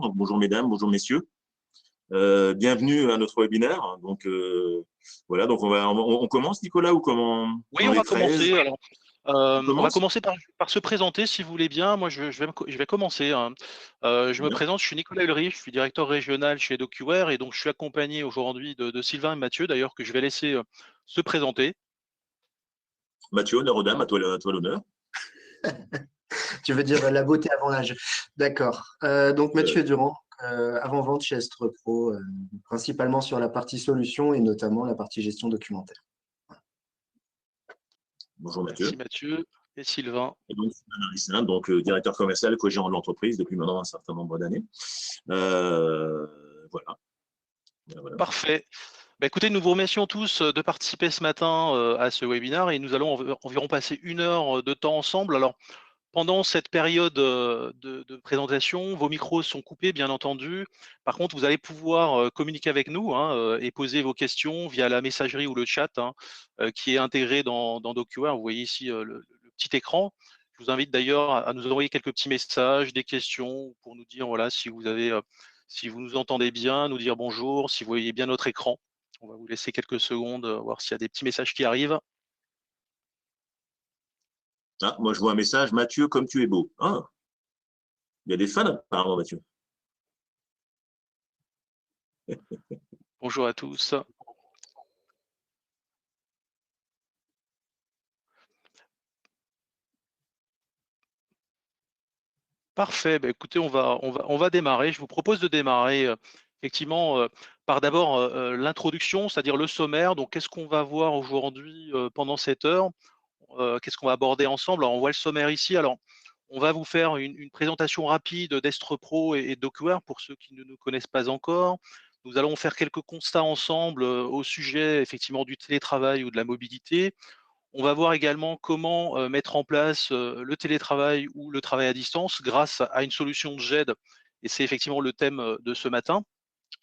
Donc, bonjour mesdames, bonjour messieurs. Bienvenue à notre webinaire. Donc, voilà, donc on commence, Nicolas, ou comment? Oui, on va commencer. Alors, on va commencer par se présenter, si vous voulez bien. Moi, je vais commencer. Hein. Je me présente, je suis Nicolas Ulrich, je suis directeur régional chez DocuWare et donc je suis accompagné aujourd'hui de Sylvain et Mathieu, d'ailleurs, que je vais laisser se présenter. Mathieu, honneur aux dames, à toi l'honneur. Tu veux dire la beauté avant l'âge. D'accord. Donc Mathieu Durand, avant-vente chez Estrepro, principalement sur la partie solution et notamment la partie gestion documentaire. Bonjour Mathieu. Merci Mathieu et Sylvain. Et donc, Sylvain, donc directeur commercial, co-gérant de l'entreprise depuis maintenant un certain nombre d'années. Voilà. Parfait. Bah, écoutez, nous vous remercions tous de participer ce matin à ce webinaire et nous allons environ passer 1 heure de temps ensemble. Alors, pendant cette période de présentation, vos micros sont coupés, bien entendu. Par contre, vous allez pouvoir communiquer avec nous et poser vos questions via la messagerie ou le chat qui est intégré dans DocuWare. Vous voyez ici le petit écran. Je vous invite d'ailleurs à nous envoyer quelques petits messages, des questions pour nous dire voilà, si vous nous entendez bien, nous dire bonjour, si vous voyez bien notre écran. On va vous laisser quelques secondes, voir s'il y a des petits messages qui arrivent. Ah, moi, je vois un message, Mathieu, comme tu es beau. Ah, il y a des fans apparemment, Mathieu. Bonjour à tous. Parfait. Bah, écoutez, on va démarrer. Je vous propose de démarrer effectivement par d'abord l'introduction, c'est-à-dire le sommaire. Donc, qu'est-ce qu'on va voir aujourd'hui pendant cette heure? Qu'est-ce qu'on va aborder ensemble? Alors, on voit le sommaire ici. Alors, on va vous faire une présentation rapide d'Estrepro et de DocuWare pour ceux qui ne nous connaissent pas encore. Nous allons faire quelques constats ensemble au sujet effectivement du télétravail ou de la mobilité. On va voir également comment mettre en place le télétravail ou le travail à distance grâce à une solution de GED. Et c'est effectivement le thème de ce matin.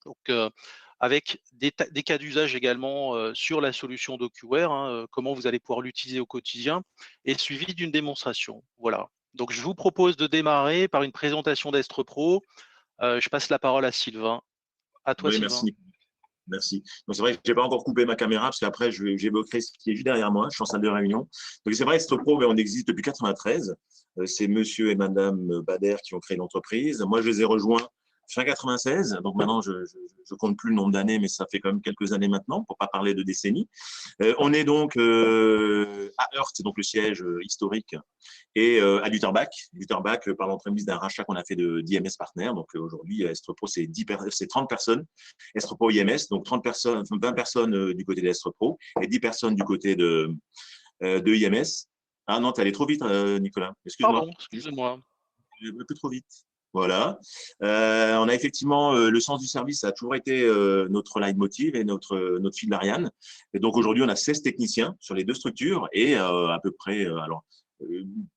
Donc, avec des cas d'usage également sur la solution DocuWare, comment vous allez pouvoir l'utiliser au quotidien, et suivi d'une démonstration. Voilà. Donc, je vous propose de démarrer par une présentation d'Estrepro. Je passe la parole à Sylvain. À toi, Oui, Sylvain. merci. Merci. Donc, c'est vrai que je n'ai pas encore coupé ma caméra parce qu'après, j'évoquerai ce qui est juste derrière moi. Je suis en salle de réunion. Donc, c'est vrai, Estrepro, on existe depuis 93. C'est monsieur et madame Bader qui ont créé l'entreprise. Moi, je les ai rejoints fin 96. Donc, maintenant, je compte plus le nombre d'années, mais ça fait quand même quelques années maintenant, pour pas parler de décennies. On est donc à Heurt, c'est donc le siège historique, et à Lutterbach par l'entremise d'un rachat qu'on a fait d'IMS Partner. Donc aujourd'hui, Estrepro, c'est 30 personnes. Estrepro IMS, donc 30 personnes, 20 personnes du côté d'Estrepro et 10 personnes du côté de IMS. Ah non, t'es allé trop vite, Nicolas. Excuse-moi. Pardon, excusez-moi. Un peu trop vite. Voilà. On a effectivement le sens du service, ça a toujours été notre leitmotiv et notre fil d'Ariane. Et donc aujourd'hui, on a 16 techniciens sur les deux structures et à peu près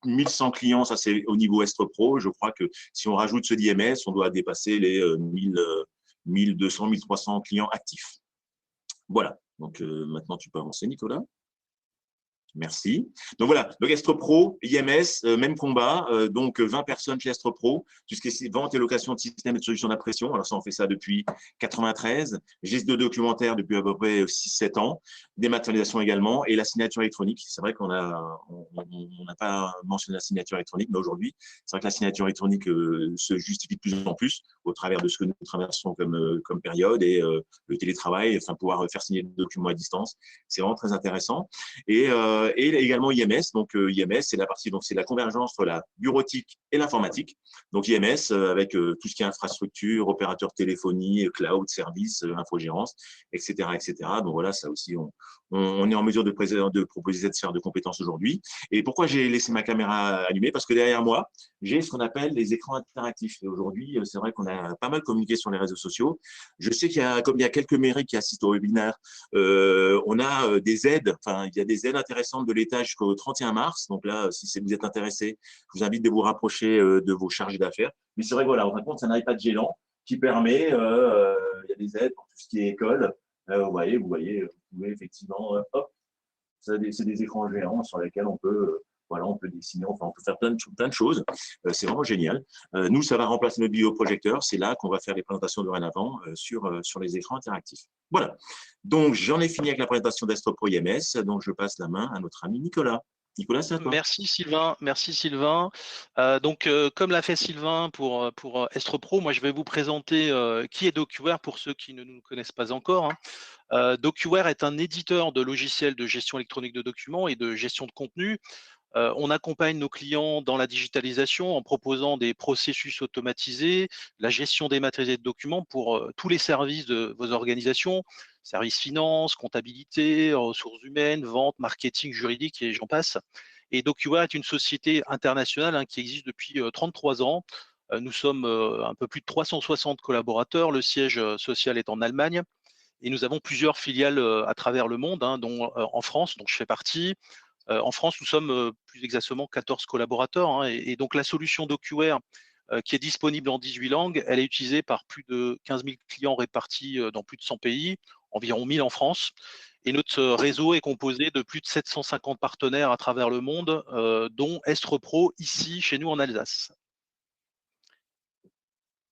1100 clients, ça c'est au niveau Estrepro. Je crois que si on rajoute ceux d'IMS, on doit dépasser les 1200, 1300 clients actifs. Voilà. Donc maintenant, tu peux avancer, Nicolas. Merci. Donc voilà, donc Estrepro, IMS, même combat, donc 20 personnes chez Estrepro, tout ce qui est vente et location de systèmes et de solutions d'impression. Alors ça, on fait ça depuis 93, geste de documentaire depuis à peu près 6-7 ans, dématérialisation également, et la signature électronique. C'est vrai qu'on n'a pas mentionné la signature électronique, mais aujourd'hui, c'est vrai que la signature électronique se justifie de plus en plus au travers de ce que nous traversons comme période et le télétravail, enfin pouvoir faire signer des documents à distance. C'est vraiment très intéressant. Et également IMS. Donc IMS, c'est la partie, donc c'est la convergence entre la bureautique et l'informatique. Donc IMS avec tout ce qui est infrastructure, opérateur téléphonie, cloud, service, infogérance, etc., etc. Donc voilà, ça aussi, on est en mesure de proposer cette sphère de compétences aujourd'hui. Et pourquoi j'ai laissé ma caméra allumée? Parce que derrière moi, j'ai ce qu'on appelle les écrans interactifs. Et aujourd'hui, c'est vrai qu'on a pas mal communiqué sur les réseaux sociaux. Je sais comme il y a quelques mairies qui assistent au webinaire, on a des aides, enfin, il y a des aides intéressantes de l'État jusqu'au 31 mars. Donc là, si vous êtes intéressé, je vous invite de vous rapprocher de vos chargés d'affaires. Mais c'est vrai que voilà, on raconte, c'est un iPad géant qui permet, il y a des aides pour tout ce qui est école. Vous pouvez effectivement, hop, c'est des écrans géants sur lesquels on peut Voilà, on peut dessiner, enfin, on peut faire plein de choses. C'est vraiment génial. Nous, ça va remplacer notre bioprojecteur. C'est là qu'on va faire les présentations dorénavant sur les écrans interactifs. Voilà. Donc, j'en ai fini avec la présentation d'Astro-Pro IMS. Donc, je passe la main à notre ami Nicolas. Nicolas, c'est à toi. Merci Sylvain, merci Sylvain. Comme l'a fait Sylvain pour Estropro, moi je vais vous présenter qui est DocuWare pour ceux qui ne nous connaissent pas encore, hein. DocuWare est un éditeur de logiciels de gestion électronique de documents et de gestion de contenu. On accompagne nos clients dans la digitalisation en proposant des processus automatisés, la gestion dématérialisée de documents pour tous les services de vos organisations, services finance, comptabilité, ressources humaines, vente, marketing, juridique et j'en passe. Et DocuWare est une société internationale, hein, qui existe depuis 33 ans. Nous sommes un peu plus de 360 collaborateurs. Le siège social est en Allemagne. Et nous avons plusieurs filiales à travers le monde, hein, dont en France, dont je fais partie. En France, nous sommes plus exactement 14 collaborateurs, hein, et donc la solution DocuWare, qui est disponible en 18 langues, elle est utilisée par plus de 15 000 clients répartis dans plus de 100 pays, environ 1000 en France. Et notre réseau est composé de plus de 750 partenaires à travers le monde, dont Estropro, ici, chez nous en Alsace.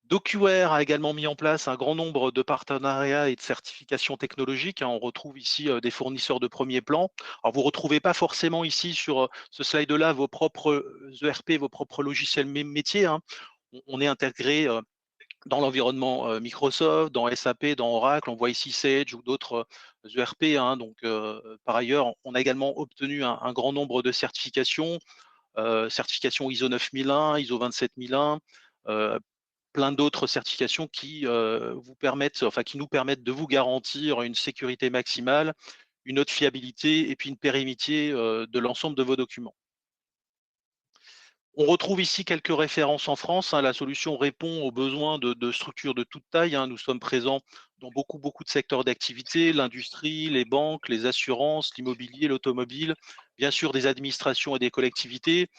DocuWare a également mis en place un grand nombre de partenariats et de certifications technologiques, hein. On retrouve ici des fournisseurs de premier plan. Alors, vous ne retrouvez pas forcément ici sur ce slide-là vos propres ERP, vos propres logiciels métiers, hein. On est intégré dans l'environnement Microsoft, dans SAP, dans Oracle. On voit ici Sage ou d'autres ERP, hein. Donc, par ailleurs, on a également obtenu un grand nombre de certifications, certification ISO 9001, ISO 27001, plein d'autres certifications qui vous permettent, enfin qui nous permettent de vous garantir une sécurité maximale, une haute fiabilité et puis une pérennité de l'ensemble de vos documents. On retrouve ici quelques références en France, hein. La solution répond aux besoins de structures de toute taille, hein. Nous sommes présents dans beaucoup de secteurs d'activité, l'industrie, les banques, les assurances, l'immobilier, l'automobile, bien sûr des administrations et des collectivités,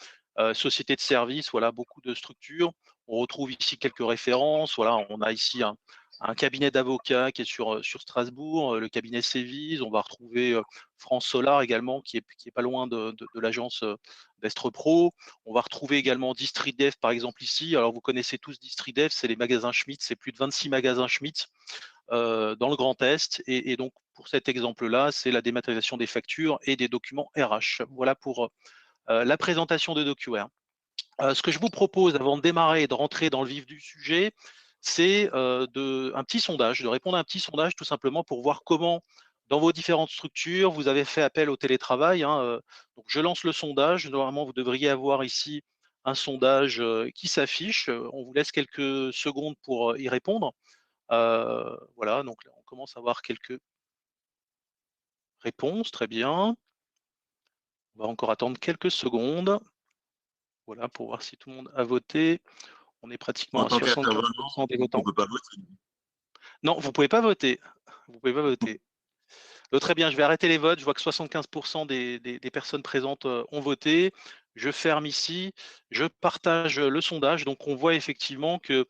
sociétés de services, voilà, beaucoup de structures. On retrouve ici quelques références. Voilà, on a ici un cabinet d'avocats qui est sur Strasbourg, le cabinet Cévise. On va retrouver France Solar également, qui est pas loin de l'agence d'Estropro. On va retrouver également DistriDev, par exemple, ici. Alors, vous connaissez tous DistriDev, c'est les magasins Schmitt, c'est plus de 26 magasins Schmitt dans le Grand Est. Et donc, pour cet exemple-là, c'est la dématérialisation des factures et des documents RH. Voilà pour la présentation de DocuWare. Ce que je vous propose, avant de démarrer et de rentrer dans le vif du sujet, c'est un petit sondage, de répondre à un petit sondage tout simplement pour voir comment, dans vos différentes structures, vous avez fait appel au télétravail, hein. Donc, je lance le sondage. Normalement, vous devriez avoir ici un sondage qui s'affiche. On vous laisse quelques secondes pour y répondre. Voilà, donc là, on commence à avoir quelques réponses. Très bien. On va encore attendre quelques secondes. Voilà, pour voir si tout le monde a voté. On est pratiquement En à tant 75% qu'intervenant, des on votants. ne peut pas voter. Non, vous ne pouvez pas voter. Vous pouvez pas voter. Très bien, je vais arrêter les votes. Je vois que 75% des personnes présentes ont voté. Je ferme ici. Je partage le sondage. Donc, on voit effectivement que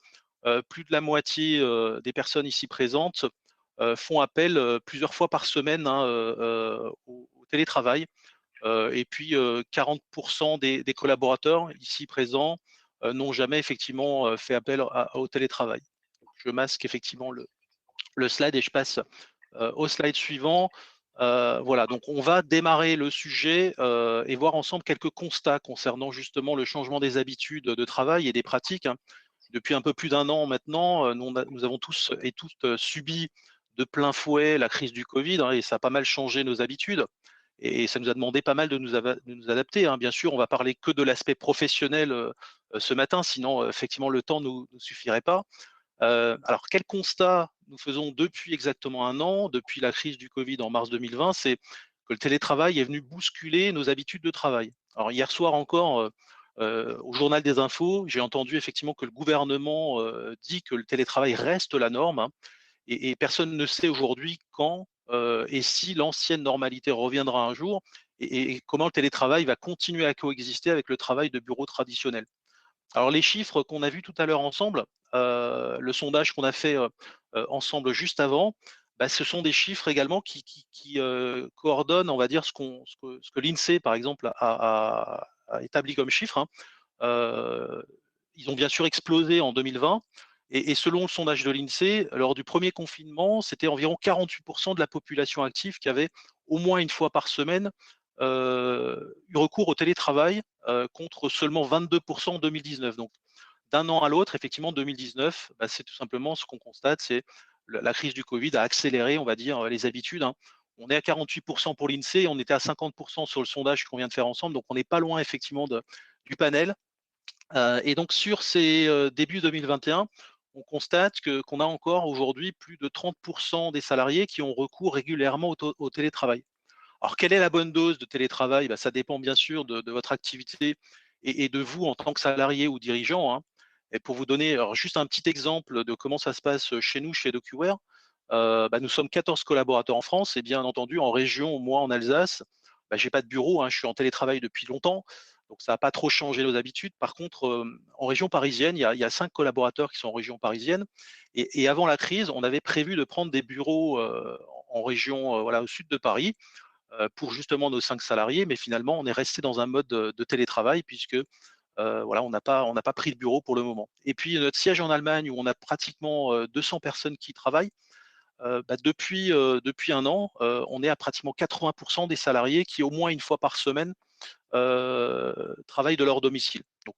plus de la moitié des personnes ici présentes font appel plusieurs fois par semaine, hein, au télétravail. Et puis, 40% des collaborateurs ici présents n'ont jamais effectivement fait appel au télétravail. Donc, je masque effectivement le slide et je passe au slide suivant. Voilà, donc on va démarrer le sujet et voir ensemble quelques constats concernant justement le changement des habitudes de travail et des pratiques, hein. Depuis un peu plus d'un an maintenant, nous avons tous et toutes subi de plein fouet la crise du Covid, hein, et ça a pas mal changé nos habitudes. Et ça nous a demandé pas mal de nous adapter, hein. Bien sûr, on va parler que de l'aspect professionnel ce matin, sinon effectivement le temps ne nous suffirait pas. Alors, quel constat nous faisons depuis exactement un an, depuis la crise du Covid en mars 2020, c'est que le télétravail est venu bousculer nos habitudes de travail. Alors, hier soir encore, au journal des infos, j'ai entendu effectivement que le gouvernement dit que le télétravail reste la norme, hein, et personne ne sait aujourd'hui quand et si l'ancienne normalité reviendra un jour, et comment le télétravail va continuer à coexister avec le travail de bureau traditionnel. Alors, les chiffres qu'on a vus tout à l'heure ensemble, le sondage qu'on a fait ensemble juste avant, bah, ce sont des chiffres également qui coordonnent, on va dire, ce que l'INSEE, par exemple, a établi comme chiffre, hein. Ils ont bien sûr explosé en 2020 et selon le sondage de l'INSEE, lors du premier confinement, c'était environ 48% de la population active qui avait au moins une fois par semaine eu recours au télétravail, contre seulement 22% en 2019. Donc d'un an à l'autre, effectivement, 2019, bah, c'est tout simplement ce qu'on constate, c'est la crise du Covid a accéléré, on va dire, les habitudes, hein. On est à 48% pour l'INSEE, on était à 50% sur le sondage qu'on vient de faire ensemble, donc on n'est pas loin effectivement du panel. Et donc sur ces débuts 2021, on constate qu'on a encore aujourd'hui plus de 30% des salariés qui ont recours régulièrement au télétravail. Alors quelle est la bonne dose de télétravail? Bah, ça dépend bien sûr de votre activité et de vous en tant que salarié ou dirigeant, hein. Et pour vous donner alors, juste un petit exemple de comment ça se passe chez nous, chez DocuWare, bah, nous sommes 14 collaborateurs en France et bien entendu en région, moi en Alsace, bah, j'ai pas de bureau, hein, je suis en télétravail depuis longtemps, donc ça n'a pas trop changé nos habitudes. Par contre, en région parisienne, il y a 5 collaborateurs qui sont en région parisienne et avant la crise, on avait prévu de prendre des bureaux en région, voilà, au sud de Paris, pour justement nos 5 salariés, mais finalement, on est resté dans un mode de télétravail puisque voilà, on n'a pas pris de bureau pour le moment. Et puis notre siège en Allemagne où on a pratiquement 200 personnes qui travaillent, bah, depuis un an, on est à pratiquement 80% des salariés qui au moins une fois par semaine travaillent de leur domicile. Donc,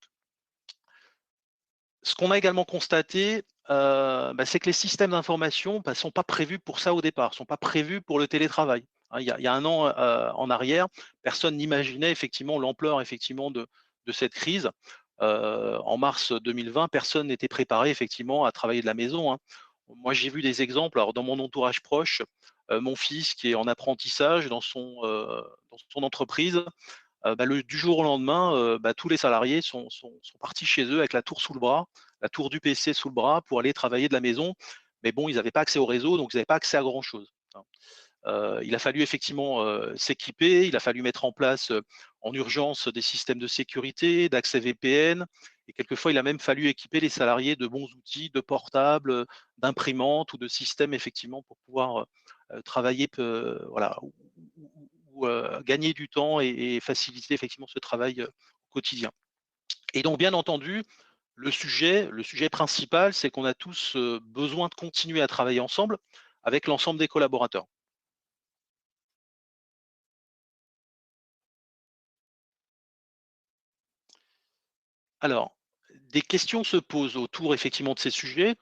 ce qu'on a également constaté, bah, c'est que les systèmes d'information ne sont pas prévus pour ça au départ, ne sont pas prévus pour le télétravail. Hein, il y a un an en arrière, personne n'imaginait effectivement l'ampleur effectivement de cette crise. En mars 2020, personne n'était préparé effectivement à travailler de la maison, hein. Moi, j'ai vu des exemples. Alors, dans mon entourage proche, mon fils qui est en apprentissage dans son entreprise, bah, du jour au lendemain, bah, tous les salariés sont partis chez eux avec la tour sous le bras, la tour du PC sous le bras pour aller travailler de la maison. Mais bon, ils n'avaient pas accès au réseau, donc ils n'avaient pas accès à grand chose, hein. Il a fallu effectivement s'équiper, il a fallu mettre en place en urgence des systèmes de sécurité, d'accès VPN, et quelquefois il a même fallu équiper les salariés de bons outils, de portables, d'imprimantes ou de systèmes effectivement pour pouvoir travailler, voilà, ou gagner du temps et faciliter effectivement ce travail au quotidien. Et donc bien entendu, le sujet principal, c'est qu'on a tous besoin de continuer à travailler ensemble avec l'ensemble des collaborateurs. Alors, des questions se posent autour effectivement de ces sujets.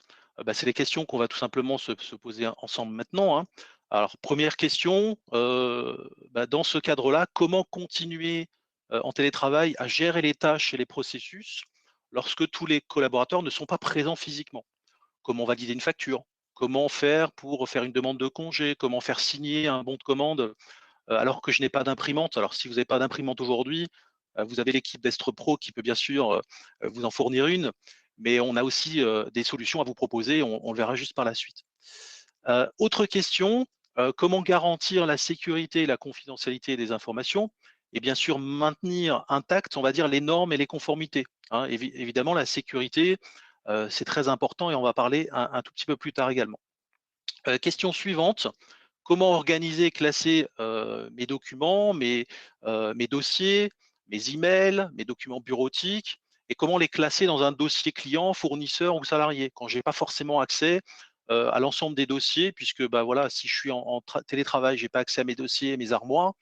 Bah, c'est les questions qu'on va tout simplement se poser ensemble maintenant, hein. Alors, première question, bah, dans ce cadre-là, comment continuer en télétravail à gérer les tâches et les processus lorsque tous les collaborateurs ne sont pas présents physiquement? Comment valider une facture? Comment faire pour faire une demande de congé? Comment faire signer un bon de commande alors que je n'ai pas d'imprimante? Alors si vous n'avez pas d'imprimante aujourd'hui, vous avez l'équipe d'Estre Pro qui peut bien sûr vous en fournir une, mais on a aussi des solutions à vous proposer, on le verra juste par la suite. Autre question, comment garantir la sécurité et la confidentialité des informations? Et bien sûr maintenir intactes, on va dire, les normes et les conformités, hein. Évidemment, la sécurité, c'est très important et on va parler un tout petit peu plus tard également. Question suivante, comment organiser et classer mes documents, mes dossiers, mes emails, mes documents bureautiques et comment les classer dans un dossier client, fournisseur ou salarié quand j'ai pas forcément accès à l'ensemble des dossiers puisque bah, voilà, si je suis en télétravail, j'ai pas accès à mes dossiers, mes armoires,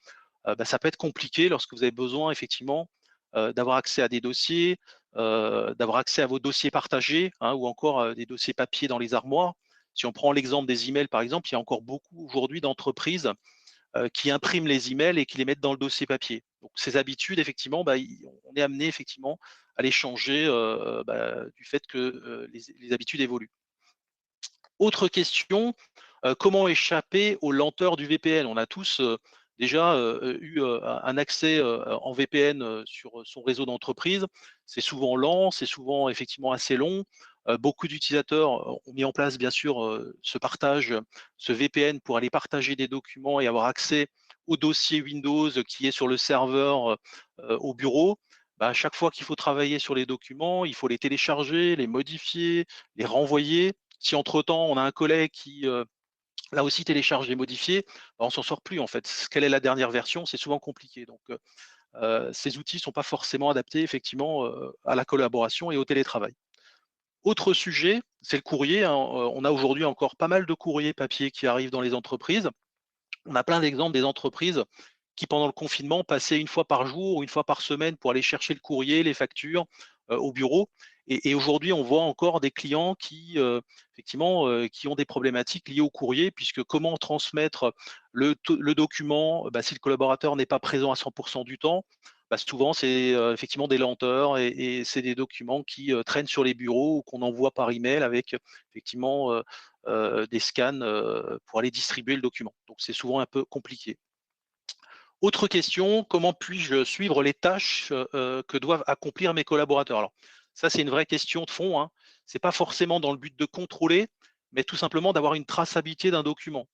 bah, ça peut être compliqué lorsque vous avez besoin effectivement d'avoir accès à des dossiers, d'avoir accès à vos dossiers partagés, hein, ou encore des dossiers papier dans les armoires. Si on prend l'exemple des emails, par exemple, il y a encore beaucoup aujourd'hui d'entreprises qui impriment les emails et qui les mettent dans le dossier papier. Donc ces habitudes, effectivement, bah, on est amené effectivement à les changer bah, du fait que les habitudes évoluent. Autre question, comment échapper aux lenteurs du VPN? On a tous déjà eu un accès en VPN sur son réseau d'entreprise. C'est souvent lent, c'est souvent effectivement assez long. Beaucoup d'utilisateurs ont mis en place bien sûr ce partage, ce VPN pour aller partager des documents et avoir accès au dossier Windows qui est sur le serveur au bureau. Bah, à chaque fois qu'il faut travailler sur les documents, il faut les télécharger, les modifier, les renvoyer. Si entre-temps, on a un collègue qui, là aussi, télécharge les modifiés, bah, on s'en sort plus en fait. Quelle est la dernière version? C'est souvent compliqué. Donc, ces outils ne sont pas forcément adaptés effectivement à la collaboration et au télétravail. Autre sujet, c'est le courrier, hein. On a aujourd'hui encore pas mal de courriers papier qui arrivent dans les entreprises. On a plein d'exemples des entreprises qui, pendant le confinement, passaient une fois par jour ou une fois par semaine pour aller chercher le courrier, les factures au bureau. Et aujourd'hui, on voit encore des clients qui, effectivement, qui ont des problématiques liées au courrier, puisque comment transmettre le document si le collaborateur n'est pas présent à 100% du temps. Souvent, c'est effectivement des lenteurs et c'est des documents qui traînent sur les bureaux ou qu'on envoie par email avec effectivement des scans pour aller distribuer le document. Donc, c'est souvent un peu compliqué. Autre question, comment puis-je suivre les tâches que doivent accomplir mes collaborateurs? Alors, ça, c'est une vraie question de fond, hein. Ce n'est pas forcément dans le but de contrôler, mais tout simplement d'avoir une traçabilité d'un document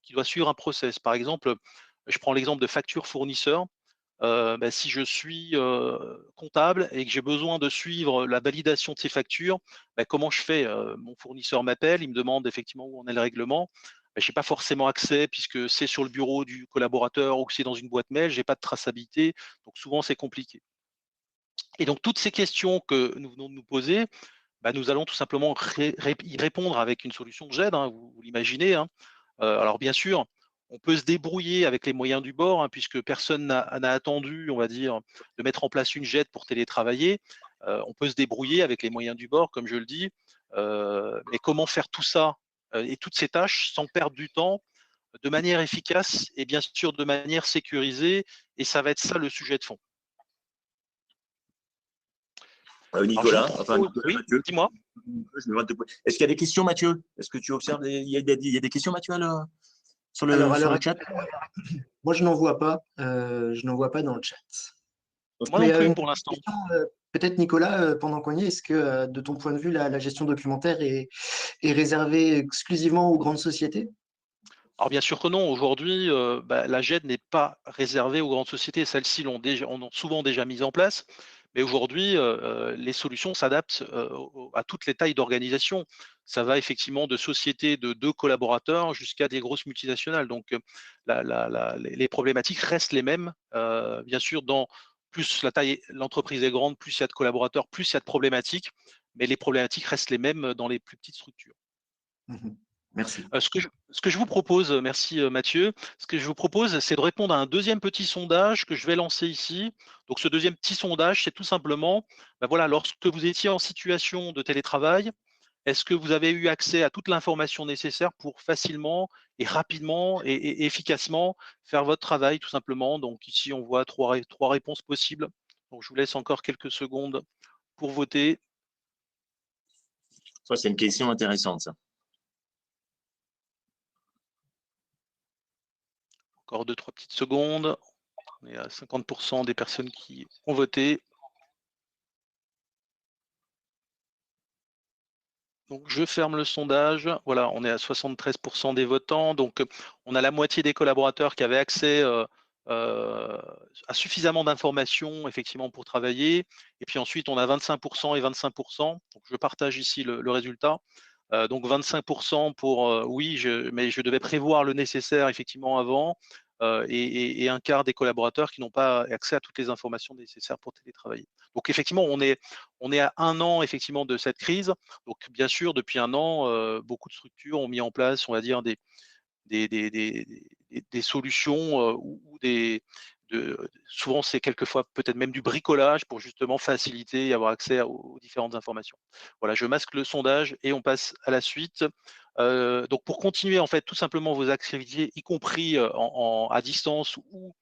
qui doit suivre un process. Par exemple, je prends l'exemple de facture fournisseur. Si je suis comptable et que j'ai besoin de suivre la validation de ces factures, comment je fais? Mon fournisseur m'appelle, il me demande effectivement où en est le règlement. Je n'ai pas forcément accès puisque c'est sur le bureau du collaborateur ou que c'est dans une boîte mail, je n'ai pas de traçabilité, donc souvent c'est compliqué. Et donc toutes ces questions que nous venons de nous poser, nous allons tout simplement y répondre avec une solution de GED, hein, vous l'imaginez, hein. Alors bien sûr, on peut se débrouiller avec les moyens du bord, hein, puisque personne n'a attendu, on va dire, de mettre en place une GED pour télétravailler. On peut se débrouiller avec les moyens du bord, comme je le dis. Mais comment faire tout ça et toutes ces tâches sans perdre du temps, de manière efficace et bien sûr de manière sécurisée. Et ça va être ça le sujet de fond. Nicolas, oui, Mathieu, dis-moi. Est-ce qu'il y a des questions, Mathieu? Est-ce que tu observes il y a des questions, Mathieu, sur le chat? Moi, je n'en vois pas. Je n'en vois pas dans le chat. Moi non plus pour l'instant. Peut-être, Nicolas, pendant qu'on y est, est-ce que de ton point de vue, la gestion documentaire est réservée exclusivement aux grandes sociétés? Alors bien sûr que non, aujourd'hui, la GED n'est pas réservée aux grandes sociétés. Celles-ci en ont souvent déjà mis en place, mais aujourd'hui, les solutions s'adaptent à toutes les tailles d'organisation. Ça va effectivement de sociétés de 2 collaborateurs jusqu'à des grosses multinationales. Donc, les problématiques restent les mêmes. Bien sûr, plus l'entreprise est grande, plus il y a de collaborateurs, plus il y a de problématiques, mais les problématiques restent les mêmes dans les plus petites structures. Merci. Ce que je vous propose, merci Mathieu, ce que je vous propose, c'est de répondre à un deuxième petit sondage que je vais lancer ici. Donc ce deuxième petit sondage, c'est tout simplement, voilà, lorsque vous étiez en situation de télétravail, est-ce que vous avez eu accès à toute l'information nécessaire pour facilement et rapidement et efficacement faire votre travail, tout simplement? Donc ici, on voit trois réponses possibles. Donc je vous laisse encore quelques secondes pour voter. Ça, c'est une question intéressante, ça. Encore 2-3 petites secondes. On est à 50% des personnes qui ont voté. Donc, je ferme le sondage. Voilà, on est à 73% des votants. Donc, on a la moitié des collaborateurs qui avaient accès à suffisamment d'informations, effectivement, pour travailler. Et puis ensuite, on a 25% et 25%. Donc, je partage ici le résultat. Donc 25% pour oui, mais je devais prévoir le nécessaire effectivement avant, et un quart des collaborateurs qui n'ont pas accès à toutes les informations nécessaires pour télétravailler. Donc effectivement, on est à 1 an effectivement de cette crise. Donc bien sûr, depuis 1 an, beaucoup de structures ont mis en place, on va dire, des solutions ou souvent c'est quelquefois peut-être même du bricolage pour justement faciliter et avoir accès aux différentes informations. Voilà, je masque le sondage et on passe à la suite. Donc pour continuer en fait tout simplement vos activités, y compris à distance ou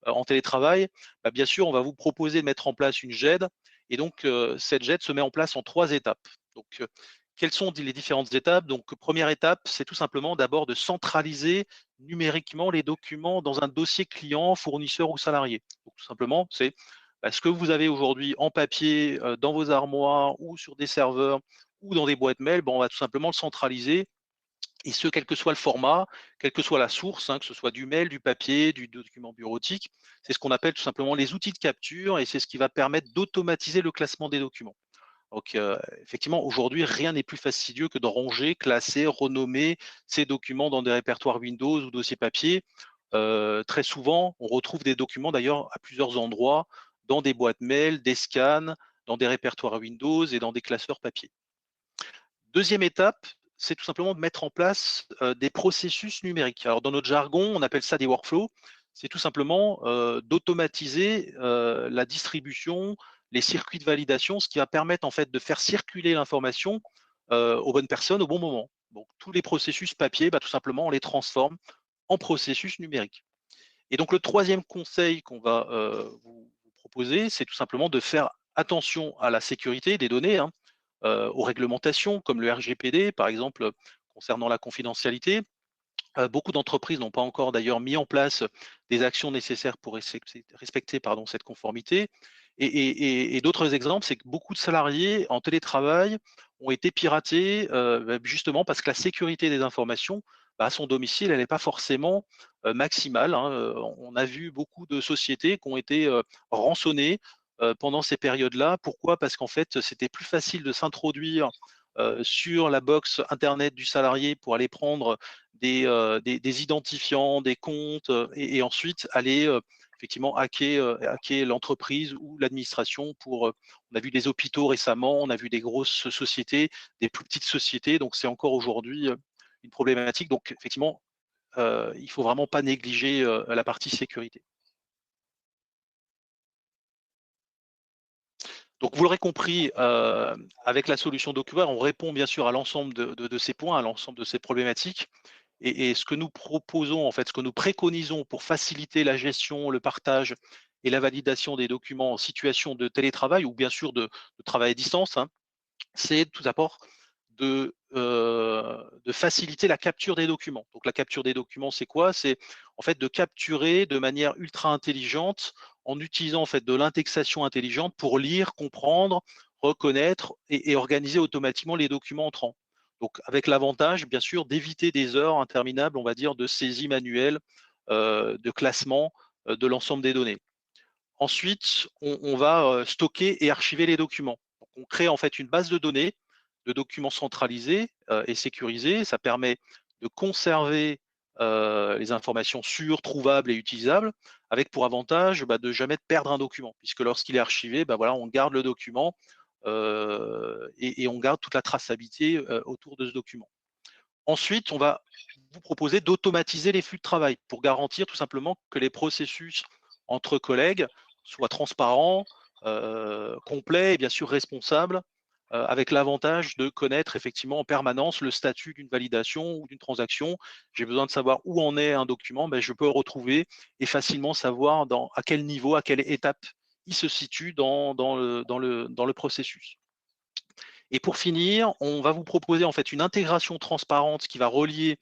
en télétravail, bien sûr on va vous proposer de mettre en place une GED et donc cette GED se met en place en 3 étapes. Donc quelles sont les différentes étapes? Donc, première étape, c'est tout simplement d'abord de centraliser numériquement les documents dans un dossier client, fournisseur ou salarié. Donc, tout simplement, c'est ce que vous avez aujourd'hui en papier dans vos armoires ou sur des serveurs ou dans des boîtes mail, on va tout simplement le centraliser. Et ce, quel que soit le format, quelle que soit la source, hein, que ce soit du mail, du papier, du document bureautique, c'est ce qu'on appelle tout simplement les outils de capture et c'est ce qui va permettre d'automatiser le classement des documents. Donc, effectivement, aujourd'hui, rien n'est plus fastidieux que de ranger, classer, renommer ces documents dans des répertoires Windows ou dossiers papier. très souvent, on retrouve des documents d'ailleurs à plusieurs endroits, dans des boîtes mail, des scans, dans des répertoires Windows et dans des classeurs papier. Deuxième étape, c'est tout simplement de mettre en place des processus numériques. Alors dans notre jargon, on appelle ça des workflows. C'est tout simplement d'automatiser la distribution, les circuits de validation, ce qui va permettre en fait de faire circuler l'information aux bonnes personnes au bon moment. Donc tous les processus papier, tout simplement, on les transforme en processus numériques. Et donc le troisième conseil qu'on va vous proposer, c'est tout simplement de faire attention à la sécurité des données, hein, aux réglementations comme le RGPD, par exemple, concernant la confidentialité. Beaucoup d'entreprises n'ont pas encore d'ailleurs mis en place des actions nécessaires pour respecter cette conformité. Et d'autres exemples, c'est que beaucoup de salariés en télétravail ont été piratés justement parce que la sécurité des informations à son domicile, elle n'est pas forcément maximale, hein. On a vu beaucoup de sociétés qui ont été rançonnées pendant ces périodes-là. Pourquoi? Parce qu'en fait, c'était plus facile de s'introduire sur la box Internet du salarié pour aller prendre des identifiants, des comptes, et ensuite aller effectivement hacker l'entreprise ou l'administration pour, on a vu des hôpitaux récemment, on a vu des grosses sociétés, des plus petites sociétés, donc c'est encore aujourd'hui une problématique. Donc effectivement, il ne faut vraiment pas négliger la partie sécurité. Donc vous l'aurez compris, avec la solution DocuWare, on répond bien sûr à l'ensemble de ces points, à l'ensemble de ces problématiques. Et ce que nous proposons, en fait, ce que nous préconisons pour faciliter la gestion, le partage et la validation des documents en situation de télétravail ou bien sûr de travail à distance, hein, c'est tout d'abord de faciliter la capture des documents. Donc la capture des documents, c'est quoi? C'est en fait de capturer de manière ultra intelligente en utilisant en fait de l'indexation intelligente pour lire, comprendre, reconnaître et organiser automatiquement les documents entrants. Donc avec l'avantage, bien sûr, d'éviter des heures interminables, on va dire, de saisie manuelle, de classement de l'ensemble des données. Ensuite, on va stocker et archiver les documents. Donc, on crée en fait une base de données de documents centralisés et sécurisés. Ça permet de conserver les informations sûres, trouvables et utilisables, avec pour avantage de jamais perdre un document, puisque lorsqu'il est archivé, voilà, on garde le document et on garde toute la traçabilité autour de ce document. Ensuite, on va vous proposer d'automatiser les flux de travail pour garantir tout simplement que les processus entre collègues soient transparents, complets et bien sûr responsables, avec l'avantage de connaître effectivement en permanence le statut d'une validation ou d'une transaction. J'ai besoin de savoir où en est un document, je peux le retrouver et facilement savoir à quel niveau, à quelle étape il se situe dans le processus. Et pour finir, on va vous proposer en fait une intégration transparente qui va relier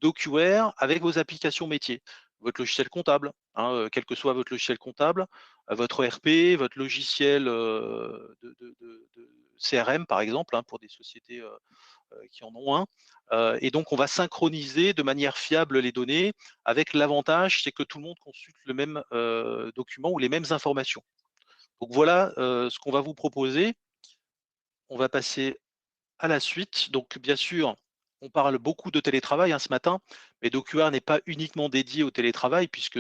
DocuWare avec vos applications métiers, votre logiciel comptable, hein, quel que soit votre logiciel comptable, votre ERP, votre logiciel de CRM par exemple, hein, pour des sociétés qui en ont un. Et donc, on va synchroniser de manière fiable les données avec l'avantage, c'est que tout le monde consulte le même document ou les mêmes informations. Donc voilà ce qu'on va vous proposer. On va passer à la suite. Donc, bien sûr, on parle beaucoup de télétravail ce matin, mais DocuWare n'est pas uniquement dédié au télétravail, puisque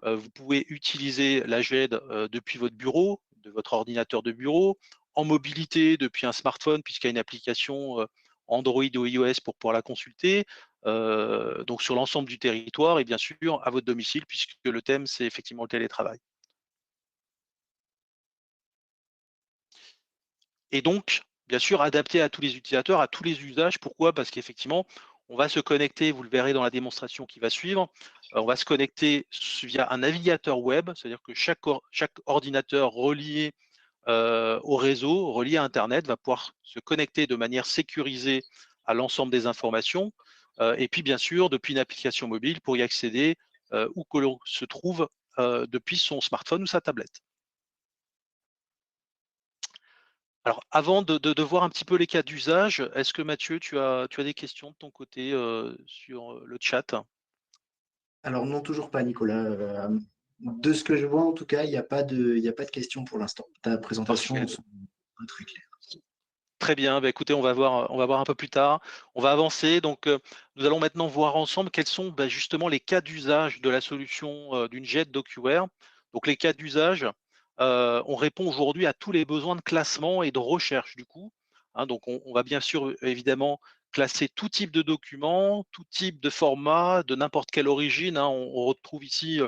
vous pouvez utiliser la GED depuis votre bureau, de votre ordinateur de bureau, en mobilité depuis un smartphone, puisqu'il y a une application Android ou iOS pour pouvoir la consulter, donc sur l'ensemble du territoire et bien sûr à votre domicile, puisque le thème, c'est effectivement le télétravail. Et donc, bien sûr, adapté à tous les utilisateurs, à tous les usages. Pourquoi? Parce qu'effectivement, on va se connecter, vous le verrez dans la démonstration qui va suivre, on va se connecter via un navigateur web, c'est-à-dire que chaque ordinateur relié au réseau, relié à Internet, va pouvoir se connecter de manière sécurisée à l'ensemble des informations. Et puis, bien sûr, depuis une application mobile pour y accéder où que l'on se trouve depuis son smartphone ou sa tablette. Alors, avant de voir un petit peu les cas d'usage, est-ce que Mathieu, tu as des questions de ton côté sur le chat? Alors non, toujours pas, Nicolas. De ce que je vois, en tout cas, il n'y a pas de questions pour l'instant. Ta présentation Parfait. semble très claire. Très bien, bah, écoutez, on va voir un peu plus tard. On va avancer. Donc, nous allons maintenant voir ensemble quels sont bah, justement les cas d'usage de la solution d'une jet DocuWare. Donc, les cas d'usage, on répond aujourd'hui à tous les besoins de classement et de recherche du coup. Hein, donc, on va bien sûr évidemment classer tout type de documents, tout type de format, de n'importe quelle origine. Hein. On retrouve ici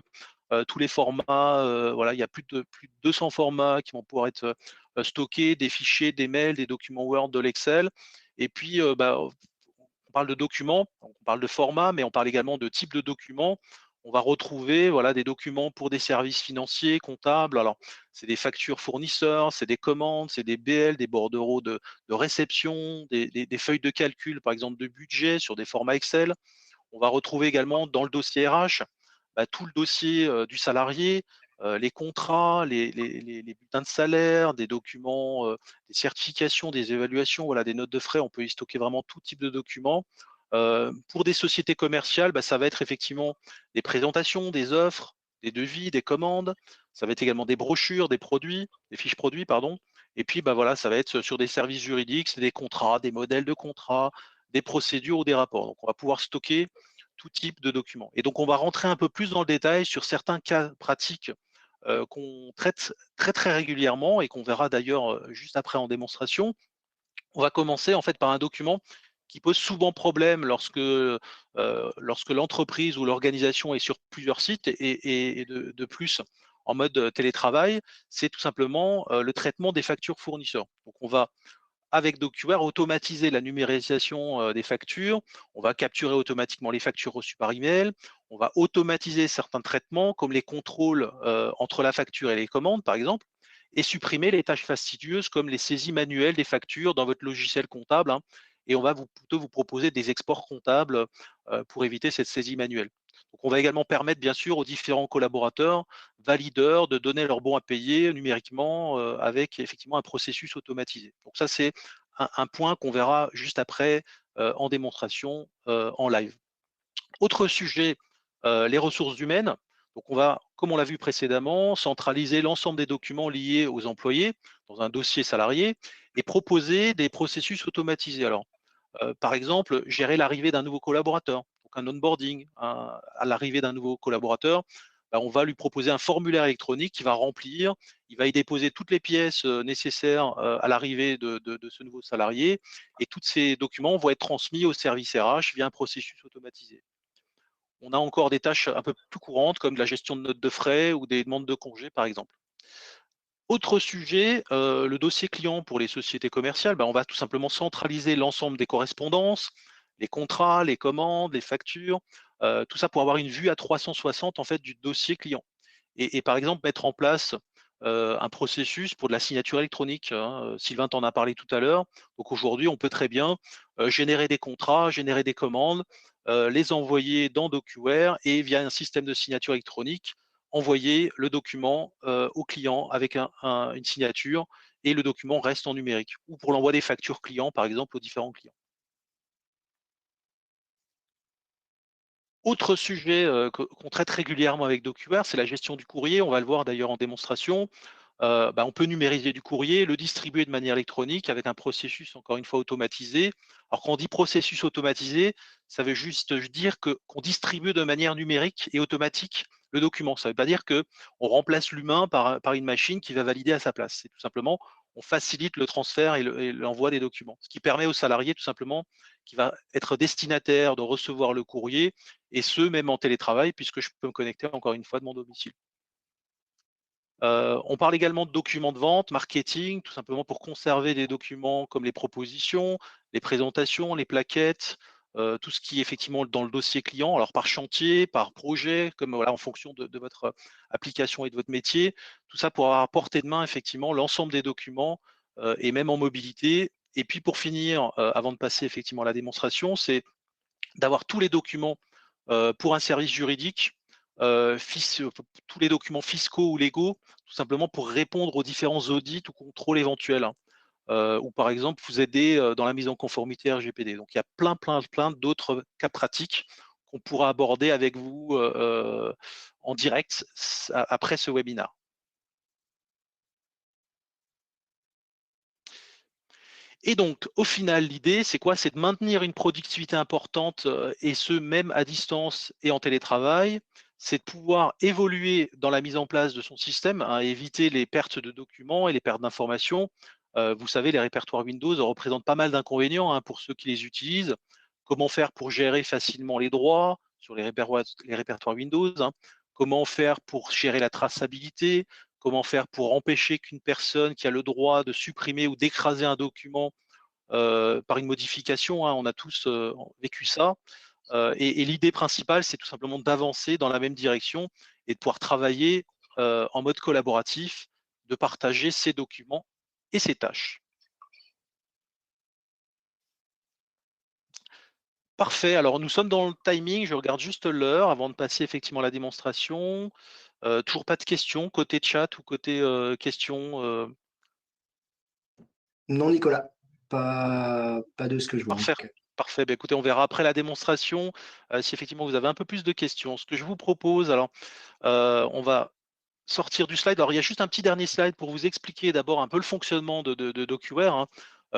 tous les formats. Voilà, il y a plus de 200 formats qui vont pouvoir être stocker des fichiers, des mails, des documents Word, de l'Excel. Et puis, bah, on parle de documents, on parle de format, mais on parle également de type de documents. On va retrouver voilà, des documents pour des services financiers, comptables. Alors, c'est des factures fournisseurs, c'est des commandes, c'est des BL, des bordereaux de réception, des feuilles de calcul, par exemple, de budget sur des formats Excel. On va retrouver également dans le dossier RH bah, tout le dossier du salarié, les contrats, les bulletins de salaire, des documents, des certifications, des évaluations, voilà, des notes de frais. On peut y stocker vraiment tout type de documents. Pour des sociétés commerciales, bah, ça va être effectivement des présentations, des offres, des devis, des commandes. Ça va être également des brochures, des produits, des fiches produits, pardon. Et puis, bah, voilà, ça va être sur des services juridiques, c'est des contrats, des modèles de contrats, des procédures ou des rapports. Donc, on va pouvoir stocker tout type de documents. Et donc, on va rentrer un peu plus dans le détail sur certains cas pratiques qu'on traite très régulièrement et qu'on verra d'ailleurs juste après en démonstration. On va commencer en fait par un document qui pose souvent problème lorsque l'entreprise ou l'organisation est sur plusieurs sites et de plus en mode télétravail, c'est tout simplement le traitement des factures fournisseurs. Donc, on va avec DocuWare, automatiser la numérisation des factures. On va capturer automatiquement les factures reçues par email. On va automatiser certains traitements, comme les contrôles entre la facture et les commandes, par exemple, et supprimer les tâches fastidieuses, comme les saisies manuelles des factures dans votre logiciel comptable. Hein. Et on va plutôt vous proposer des exports comptables pour éviter cette saisie manuelle. Donc, on va également permettre, bien sûr, aux différents collaborateurs, valideurs, de donner leur bon à payer numériquement avec effectivement un processus automatisé. Donc ça, c'est un point qu'on verra juste après en démonstration en live. Autre sujet, les ressources humaines. Donc on va, comme on l'a vu précédemment, centraliser l'ensemble des documents liés aux employés dans un dossier salarié et proposer des processus automatisés. Alors, par exemple, gérer l'arrivée d'un nouveau collaborateur, donc un onboarding. À l'arrivée d'un nouveau collaborateur, bah, on va lui proposer un formulaire électronique qu'il va remplir. Il va y déposer toutes les pièces nécessaires à l'arrivée de ce nouveau salarié. Et tous ces documents vont être transmis au service RH via un processus automatisé. On a encore des tâches un peu plus courantes comme la gestion de notes de frais ou des demandes de congés, par exemple. Autre sujet, le dossier client pour les sociétés commerciales, on va tout simplement centraliser l'ensemble des correspondances, les contrats, les commandes, les factures, tout ça pour avoir une vue à 360 en fait du dossier client. Et par exemple, mettre en place un processus pour de la signature électronique. Hein. Sylvain t'en a parlé tout à l'heure. Donc aujourd'hui, on peut très bien générer des contrats, générer des commandes, les envoyer dans DocuWare et via un système de signature électronique, envoyer le document au client avec une signature et le document reste en numérique. Ou pour l'envoi des factures clients, par exemple, aux différents clients. Autre sujet qu'on traite régulièrement avec DocuWare, c'est la gestion du courrier. On va le voir d'ailleurs en démonstration. On peut numériser du courrier, le distribuer de manière électronique avec un processus, encore une fois, automatisé. Alors, quand on dit processus automatisé, ça veut juste dire qu'on distribue de manière numérique et automatique le document. Ça ne veut pas dire qu'on remplace l'humain par une machine qui va valider à sa place. C'est tout simplement, on facilite le transfert et l'envoi des documents. Ce qui permet aux salariés, tout simplement, qui va être destinataire de recevoir le courrier, et ce, même en télétravail, puisque je peux me connecter encore une fois de mon domicile. On parle également de documents de vente, marketing, tout simplement pour conserver des documents comme les propositions, les présentations, les plaquettes, tout ce qui est effectivement dans le dossier client, alors par chantier, par projet, comme voilà, en fonction de votre application et de votre métier, tout ça pour avoir à portée de main effectivement l'ensemble des documents et même en mobilité. Et puis pour finir, avant de passer effectivement à la démonstration, c'est d'avoir tous les documents pour un service juridique, tous les documents fiscaux ou légaux, tout simplement pour répondre aux différents audits ou contrôles éventuels, hein, ou par exemple vous aider dans la mise en conformité RGPD. Donc il y a plein d'autres cas pratiques qu'on pourra aborder avec vous en direct après ce webinaire. Et donc, au final, l'idée, c'est quoi? C'est de maintenir une productivité importante, et ce, même à distance et en télétravail. C'est de pouvoir évoluer dans la mise en place de son système, hein, éviter les pertes de documents et les pertes d'informations. Vous savez, les répertoires Windows représentent pas mal d'inconvénients, hein, pour ceux qui les utilisent. Comment faire pour gérer facilement les droits sur les répertoires Windows, hein? Comment faire pour gérer la traçabilité? Comment faire pour empêcher qu'une personne qui a le droit de supprimer ou d'écraser un document par une modification, hein, on a tous vécu ça. Et l'idée principale, c'est tout simplement d'avancer dans la même direction et de pouvoir travailler en mode collaboratif, de partager ses documents et ses tâches. Parfait, alors nous sommes dans le timing, je regarde juste l'heure avant de passer effectivement à la démonstration. Toujours pas de questions côté chat ou côté questions. Non, Nicolas, pas de ce que je vois en Parfait, tout cas. parfait. Bah, écoutez, on verra après la démonstration si effectivement vous avez un peu plus de questions. Ce que je vous propose, alors, on va sortir du slide. Alors, il y a juste un petit dernier slide pour vous expliquer d'abord un peu le fonctionnement de DocuWare, hein.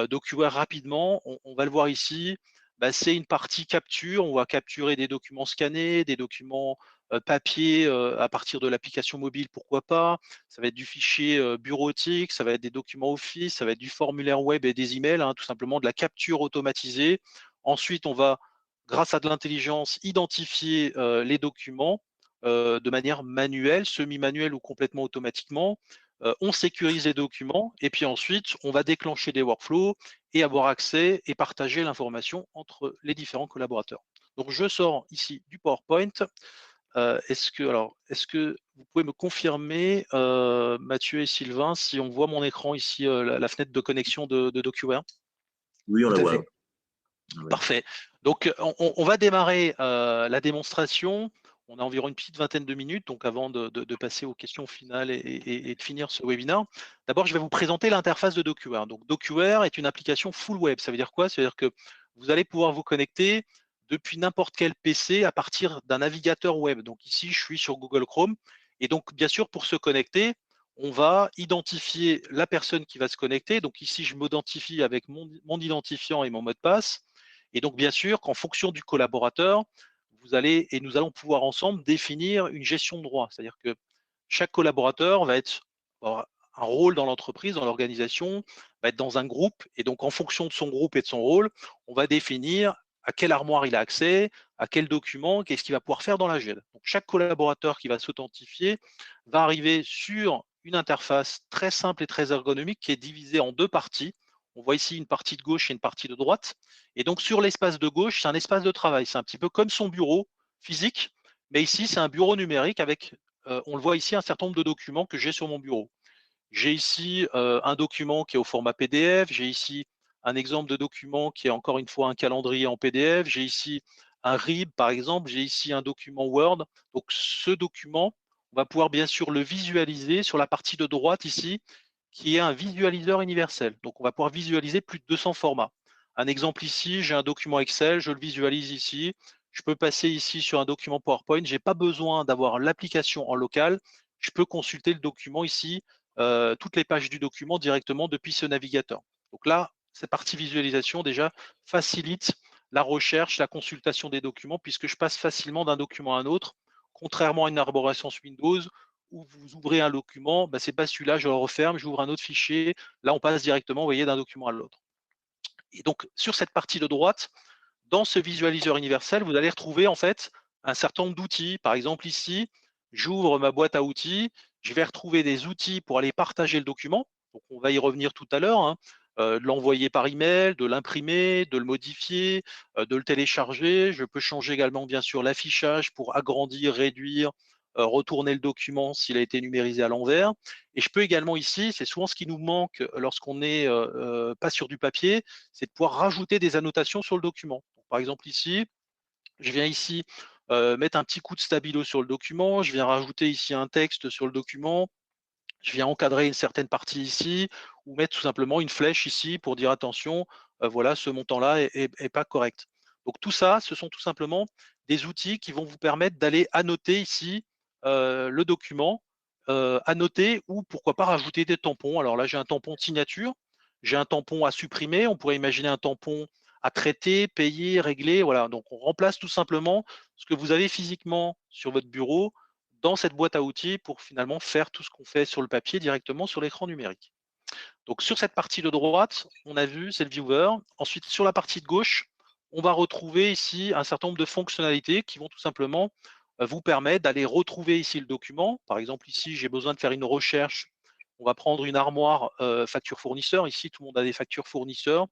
DocuWare, rapidement, on va le voir ici. Bah, c'est une partie capture. On va capturer des documents scannés, des documents papier à partir de l'application mobile, pourquoi pas. Ça va être du fichier bureautique, ça va être des documents Office, ça va être du formulaire web et des emails, hein, tout simplement de la capture automatisée. Ensuite, on va, grâce à de l'intelligence, identifier les documents de manière manuelle, semi-manuelle ou complètement automatiquement. On sécurise les documents et puis ensuite, on va déclencher des workflows et avoir accès et partager l'information entre les différents collaborateurs. Donc, je sors ici du PowerPoint. Est-ce que vous pouvez me confirmer, Mathieu et Sylvain, si on voit mon écran ici, la fenêtre de connexion de DocuWare? Oui, on Tout la à voit. fait. Ouais. Parfait. Donc, on va démarrer la démonstration. On a environ une petite vingtaine de minutes, donc avant de passer aux questions finales et de finir ce webinaire. D'abord, je vais vous présenter l'interface de DocuWare. Donc, DocuWare est une application full web. Ça veut dire quoi? Ça veut dire que vous allez pouvoir vous connecter depuis n'importe quel PC à partir d'un navigateur web. Donc ici, je suis sur Google Chrome. Et donc, bien sûr, pour se connecter, on va identifier la personne qui va se connecter. Donc ici, je m'identifie avec mon identifiant et mon mot de passe. Et donc, bien sûr, qu'en fonction du collaborateur, nous allons pouvoir ensemble définir une gestion de droit. C'est-à-dire que chaque collaborateur va avoir un rôle dans l'entreprise, dans l'organisation, va être dans un groupe. Et donc, en fonction de son groupe et de son rôle, on va définir à quelle armoire il a accès, à quel document, qu'est-ce qu'il va pouvoir faire dans la GED. Donc, chaque collaborateur qui va s'authentifier va arriver sur une interface très simple et très ergonomique qui est divisée en deux parties. On voit ici une partie de gauche et une partie de droite. Et donc, sur l'espace de gauche, c'est un espace de travail. C'est un petit peu comme son bureau physique, mais ici, c'est un bureau numérique avec, on le voit ici, un certain nombre de documents que j'ai sur mon bureau. J'ai ici un document qui est au format PDF. J'ai ici un exemple de document qui est encore une fois un calendrier en PDF. J'ai ici un RIB, par exemple. J'ai ici un document Word. Donc, ce document, on va pouvoir bien sûr le visualiser sur la partie de droite ici, qui est un visualiseur universel. Donc, on va pouvoir visualiser plus de 200 formats. Un exemple ici, j'ai un document Excel, je le visualise ici. Je peux passer ici sur un document PowerPoint. Je n'ai pas besoin d'avoir l'application en local. Je peux consulter le document ici, toutes les pages du document directement depuis ce navigateur. Donc là, cette partie visualisation déjà facilite la recherche, la consultation des documents, puisque je passe facilement d'un document à un autre, contrairement à une arborescence Windows où vous ouvrez un document, c'est pas celui-là, je le referme, j'ouvre un autre fichier. Là, on passe directement, vous voyez, d'un document à l'autre. Et donc, sur cette partie de droite, dans ce visualiseur universel, vous allez retrouver en fait un certain nombre d'outils. Par exemple, ici, j'ouvre ma boîte à outils, je vais retrouver des outils pour aller partager le document. Donc, on va y revenir tout à l'heure, hein. De l'envoyer par email, de l'imprimer, de le modifier, de le télécharger. Je peux changer également, bien sûr, l'affichage pour agrandir, réduire, retourner le document s'il a été numérisé à l'envers. Et je peux également ici, c'est souvent ce qui nous manque lorsqu'on n'est pas sur du papier, c'est de pouvoir rajouter des annotations sur le document. Donc, par exemple ici, je viens ici mettre un petit coup de stabilo sur le document, je viens rajouter ici un texte sur le document, je viens encadrer une certaine partie ici, ou mettre tout simplement une flèche ici pour dire attention, voilà, ce montant-là est pas correct. Donc tout ça, ce sont tout simplement des outils qui vont vous permettre d'aller annoter ici le document, annoter ou pourquoi pas rajouter des tampons. Alors là, j'ai un tampon de signature. j'ai un tampon à supprimer, on pourrait imaginer un tampon à traiter, payer, régler. Voilà. Donc, on remplace tout simplement ce que vous avez physiquement sur votre bureau dans cette boîte à outils pour finalement faire tout ce qu'on fait sur le papier directement sur l'écran numérique. Donc, sur cette partie de droite, on a vu, c'est le viewer. Ensuite, sur la partie de gauche, on va retrouver ici un certain nombre de fonctionnalités qui vont tout simplement vous permettre d'aller retrouver ici le document. Par exemple, ici, j'ai besoin de faire une recherche. On va prendre une armoire facture fournisseur. Ici, tout le monde a des factures fournisseurs.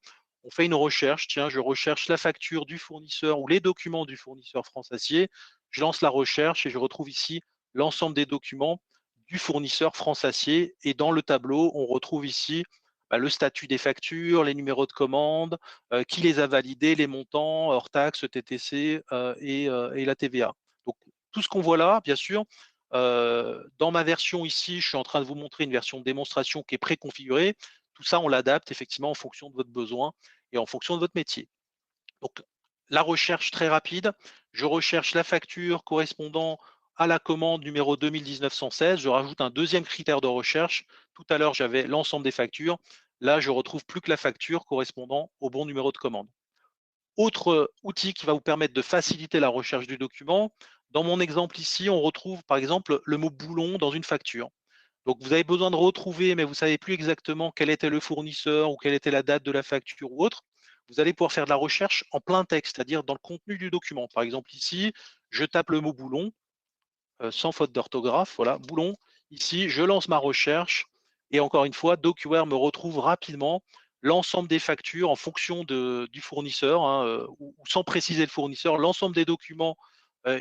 On fait une recherche. Tiens, je recherche la facture du fournisseur ou les documents du fournisseur France Acier. Je lance la recherche et je retrouve ici l'ensemble des documents du fournisseur France Acier. Et dans le tableau, on retrouve ici le statut des factures, les numéros de commande, qui les a validés, les montants, hors taxes, TTC et la TVA. Donc, tout ce qu'on voit là, bien sûr, dans ma version ici, je suis en train de vous montrer une version de démonstration qui est préconfigurée. Tout ça, on l'adapte effectivement en fonction de votre besoin et en fonction de votre métier. Donc, la recherche très rapide, je recherche la facture correspondant à la commande numéro 2019-116. Je rajoute un deuxième critère de recherche. Tout à l'heure, j'avais l'ensemble des factures. Là, je retrouve plus que la facture correspondant au bon numéro de commande. Autre outil qui va vous permettre de faciliter la recherche du document. Dans mon exemple ici, on retrouve par exemple le mot boulon dans une facture. Donc, vous avez besoin de retrouver, mais vous ne savez plus exactement quel était le fournisseur ou quelle était la date de la facture ou autre. Vous allez pouvoir faire de la recherche en plein texte, c'est-à-dire dans le contenu du document. Par exemple, ici, je tape le mot boulon, sans faute d'orthographe, voilà, boulon. Ici, je lance ma recherche et encore une fois, DocuWare me retrouve rapidement l'ensemble des factures en fonction du fournisseur, hein, ou sans préciser le fournisseur, l'ensemble des documents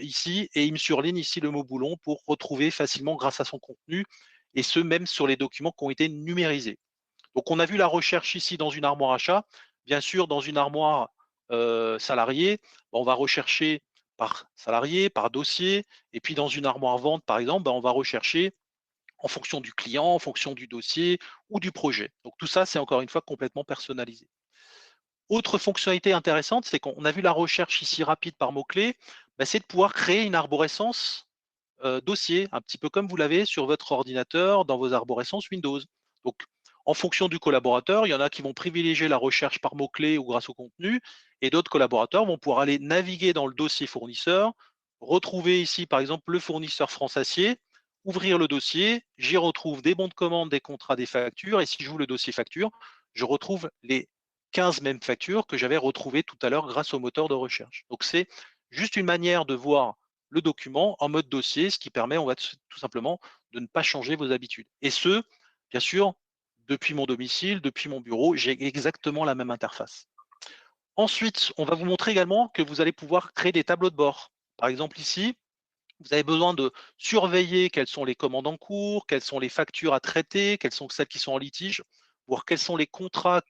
ici, et il me surligne ici le mot boulon pour retrouver facilement grâce à son contenu, et ce, même sur les documents qui ont été numérisés. Donc, on a vu la recherche ici dans une armoire achat. Bien sûr, dans une armoire salarié, on va rechercher par salarié, par dossier, et puis dans une armoire vente, par exemple, on va rechercher en fonction du client, en fonction du dossier ou du projet. Donc, tout ça, c'est encore une fois complètement personnalisé. Autre fonctionnalité intéressante, c'est qu'on a vu la recherche ici rapide par mots-clés, c'est de pouvoir créer une arborescence dossier, un petit peu comme vous l'avez sur votre ordinateur dans vos arborescences Windows. Donc, en fonction du collaborateur, il y en a qui vont privilégier la recherche par mots-clés ou grâce au contenu, et d'autres collaborateurs vont pouvoir aller naviguer dans le dossier fournisseur, retrouver ici, par exemple, le fournisseur France Acier, ouvrir le dossier, j'y retrouve des bons de commande, des contrats, des factures, et si j'ouvre le dossier facture, je retrouve les 15 mêmes factures que j'avais retrouvées tout à l'heure grâce au moteur de recherche. Donc, c'est juste une manière de voir le document en mode dossier, ce qui permet, on va tout simplement, de ne pas changer vos habitudes. Et ce, bien sûr, depuis mon domicile, depuis mon bureau, j'ai exactement la même interface. Ensuite, on va vous montrer également que vous allez pouvoir créer des tableaux de bord. Par exemple, ici, vous avez besoin de surveiller quelles sont les commandes en cours, quelles sont les factures à traiter, quelles sont celles qui sont en litige, voir quels sont les contrats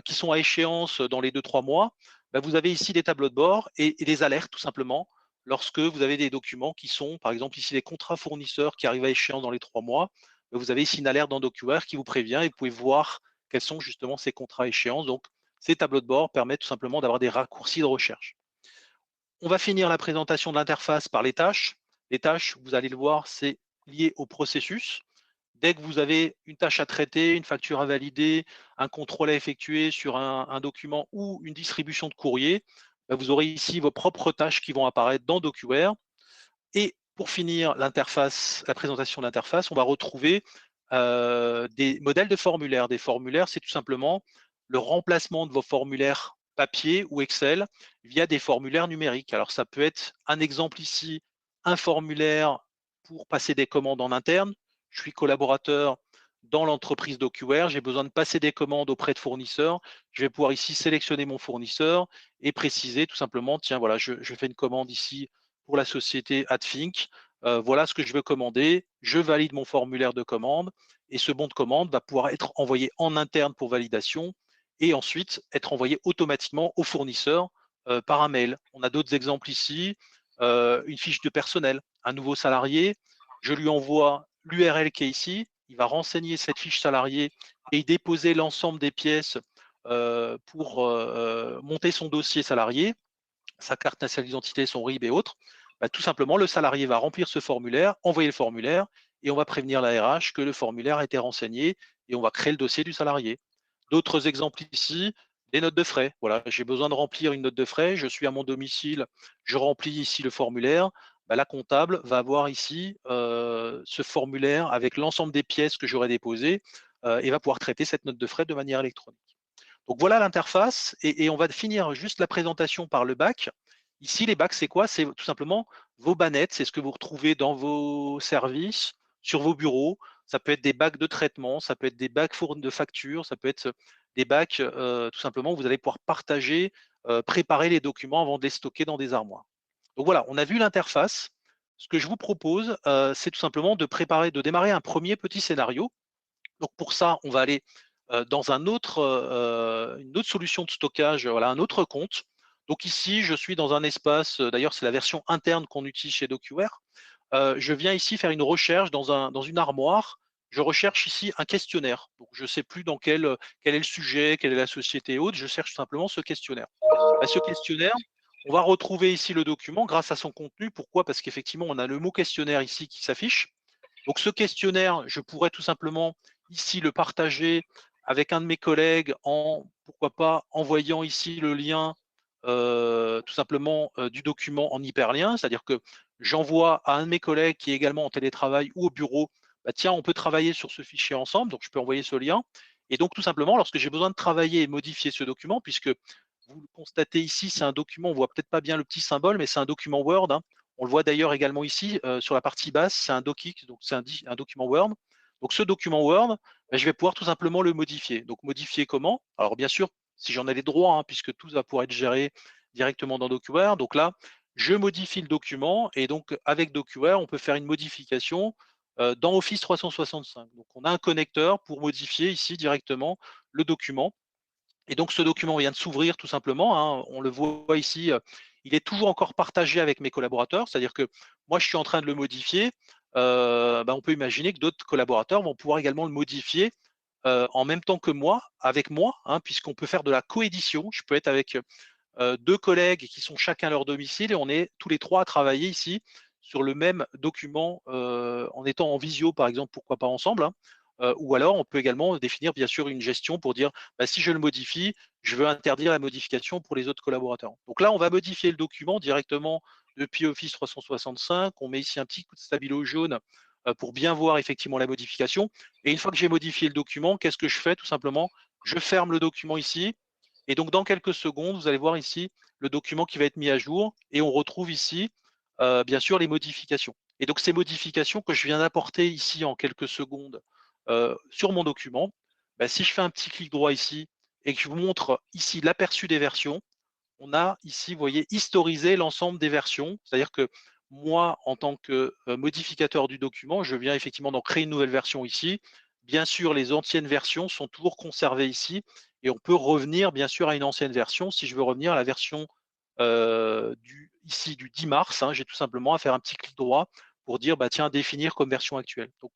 qui sont à échéance dans les 2-3 mois. Vous avez ici des tableaux de bord et des alertes, tout simplement, lorsque vous avez des documents qui sont, par exemple, ici les contrats fournisseurs qui arrivent à échéance dans les 3 mois. Vous avez ici une alerte dans DocuWare qui vous prévient et vous pouvez voir quels sont justement ces contrats à échéance. Donc, ces tableaux de bord permettent tout simplement d'avoir des raccourcis de recherche. On va finir la présentation de l'interface par les tâches. Les tâches, vous allez le voir, c'est lié au processus. Dès que vous avez une tâche à traiter, une facture à valider, un contrôle à effectuer sur un document ou une distribution de courrier, vous aurez ici vos propres tâches qui vont apparaître dans DocuWare. Et pour finir l'interface, la présentation de l'interface, on va retrouver des modèles de formulaires. Des formulaires, c'est tout simplement le remplacement de vos formulaires papier ou Excel via des formulaires numériques. Alors, ça peut être un exemple ici, un formulaire pour passer des commandes en interne. Je suis collaborateur dans l'entreprise DocuWare, j'ai besoin de passer des commandes auprès de fournisseurs. Je vais pouvoir ici sélectionner mon fournisseur et préciser tout simplement, tiens, voilà, je fais une commande ici pour la société Adfink. Voilà ce que je veux commander. Je valide mon formulaire de commande et ce bon de commande va pouvoir être envoyé en interne pour validation et ensuite être envoyé automatiquement au fournisseur par un mail. On a d'autres exemples ici. Une fiche de personnel, un nouveau salarié, je lui envoie l'URL qui est ici, il va renseigner cette fiche salarié et y déposer l'ensemble des pièces pour monter son dossier salarié, sa carte nationale d'identité, son RIB et autres. Tout simplement, le salarié va remplir ce formulaire, envoyer le formulaire et on va prévenir la RH que le formulaire a été renseigné et on va créer le dossier du salarié. D'autres exemples ici, des notes de frais. Voilà, j'ai besoin de remplir une note de frais, je suis à mon domicile, je remplis ici le formulaire. Bah, la comptable va avoir ici ce formulaire avec l'ensemble des pièces que j'aurais déposées et va pouvoir traiter cette note de frais de manière électronique. Donc voilà l'interface et on va finir juste la présentation par le bac. Ici, les bacs, c'est quoi? C'est tout simplement vos bannettes, c'est ce que vous retrouvez dans vos services, sur vos bureaux. Ça peut être des bacs de traitement, ça peut être des bacs de factures, ça peut être des bacs tout simplement où vous allez pouvoir partager, préparer les documents avant de les stocker dans des armoires. Donc voilà, on a vu l'interface. Ce que je vous propose, c'est tout simplement de démarrer un premier petit scénario. Donc pour ça, on va aller dans une autre solution de stockage, voilà, un autre compte. Donc ici, je suis dans un espace, d'ailleurs c'est la version interne qu'on utilise chez DocuWare. Je viens ici faire une recherche dans une armoire. Je recherche ici un questionnaire. Donc je ne sais plus quel est le sujet, quelle est la société et autres. Je cherche simplement ce questionnaire. Ce questionnaire, on va retrouver ici le document grâce à son contenu. Pourquoi? Parce qu'effectivement, on a le mot questionnaire ici qui s'affiche. Donc ce questionnaire, je pourrais tout simplement ici le partager avec un de mes collègues en, pourquoi pas, envoyant ici le lien tout simplement du document en hyperlien, c'est-à-dire que j'envoie à un de mes collègues qui est également en télétravail ou au bureau, bah, tiens, on peut travailler sur ce fichier ensemble, donc je peux envoyer ce lien. Et donc tout simplement, lorsque j'ai besoin de travailler et modifier ce document, puisque vous le constatez ici, c'est un document, on voit peut-être pas bien le petit symbole, mais c'est un document Word, hein. On le voit d'ailleurs également ici, sur la partie basse, c'est un docx, donc c'est un document Word. Donc ce document Word, bah, je vais pouvoir tout simplement le modifier. Donc modifier comment? Alors bien sûr, si j'en ai les droits, hein, puisque tout va pouvoir être géré directement dans DocuWare. Donc là, je modifie le document et donc avec DocuWare, on peut faire une modification dans Office 365. Donc on a un connecteur pour modifier ici directement le document. Et donc ce document vient de s'ouvrir tout simplement, hein, on le voit ici, il est toujours encore partagé avec mes collaborateurs, c'est-à-dire que moi je suis en train de le modifier, on peut imaginer que d'autres collaborateurs vont pouvoir également le modifier en même temps que moi, avec moi, hein, puisqu'on peut faire de la coédition. Je peux être avec deux collègues qui sont chacun à leur domicile et on est tous les trois à travailler ici sur le même document en étant en visio, par exemple, pourquoi pas ensemble, hein. Ou alors, on peut également définir, bien sûr, une gestion pour dire, bah, si je le modifie, je veux interdire la modification pour les autres collaborateurs. Donc là, on va modifier le document directement depuis Office 365. On met ici un petit coup de stabilo jaune pour bien voir effectivement la modification. Et une fois que j'ai modifié le document, qu'est-ce que je fais? Tout simplement, je ferme le document ici. Et donc, dans quelques secondes, vous allez voir ici le document qui va être mis à jour. Et on retrouve ici, bien sûr, les modifications. Et donc, ces modifications que je viens d'apporter ici en quelques secondes sur mon document, bah, si je fais un petit clic droit ici et que je vous montre ici l'aperçu des versions, on a ici, vous voyez, historisé l'ensemble des versions. C'est-à-dire que moi, en tant que modificateur du document, je viens effectivement d'en créer une nouvelle version ici. Bien sûr, les anciennes versions sont toujours conservées ici et on peut revenir, bien sûr, à une ancienne version. Si je veux revenir à la version ici du 10 mars, hein, j'ai tout simplement à faire un petit clic droit pour dire, bah, tiens, définir comme version actuelle. Donc,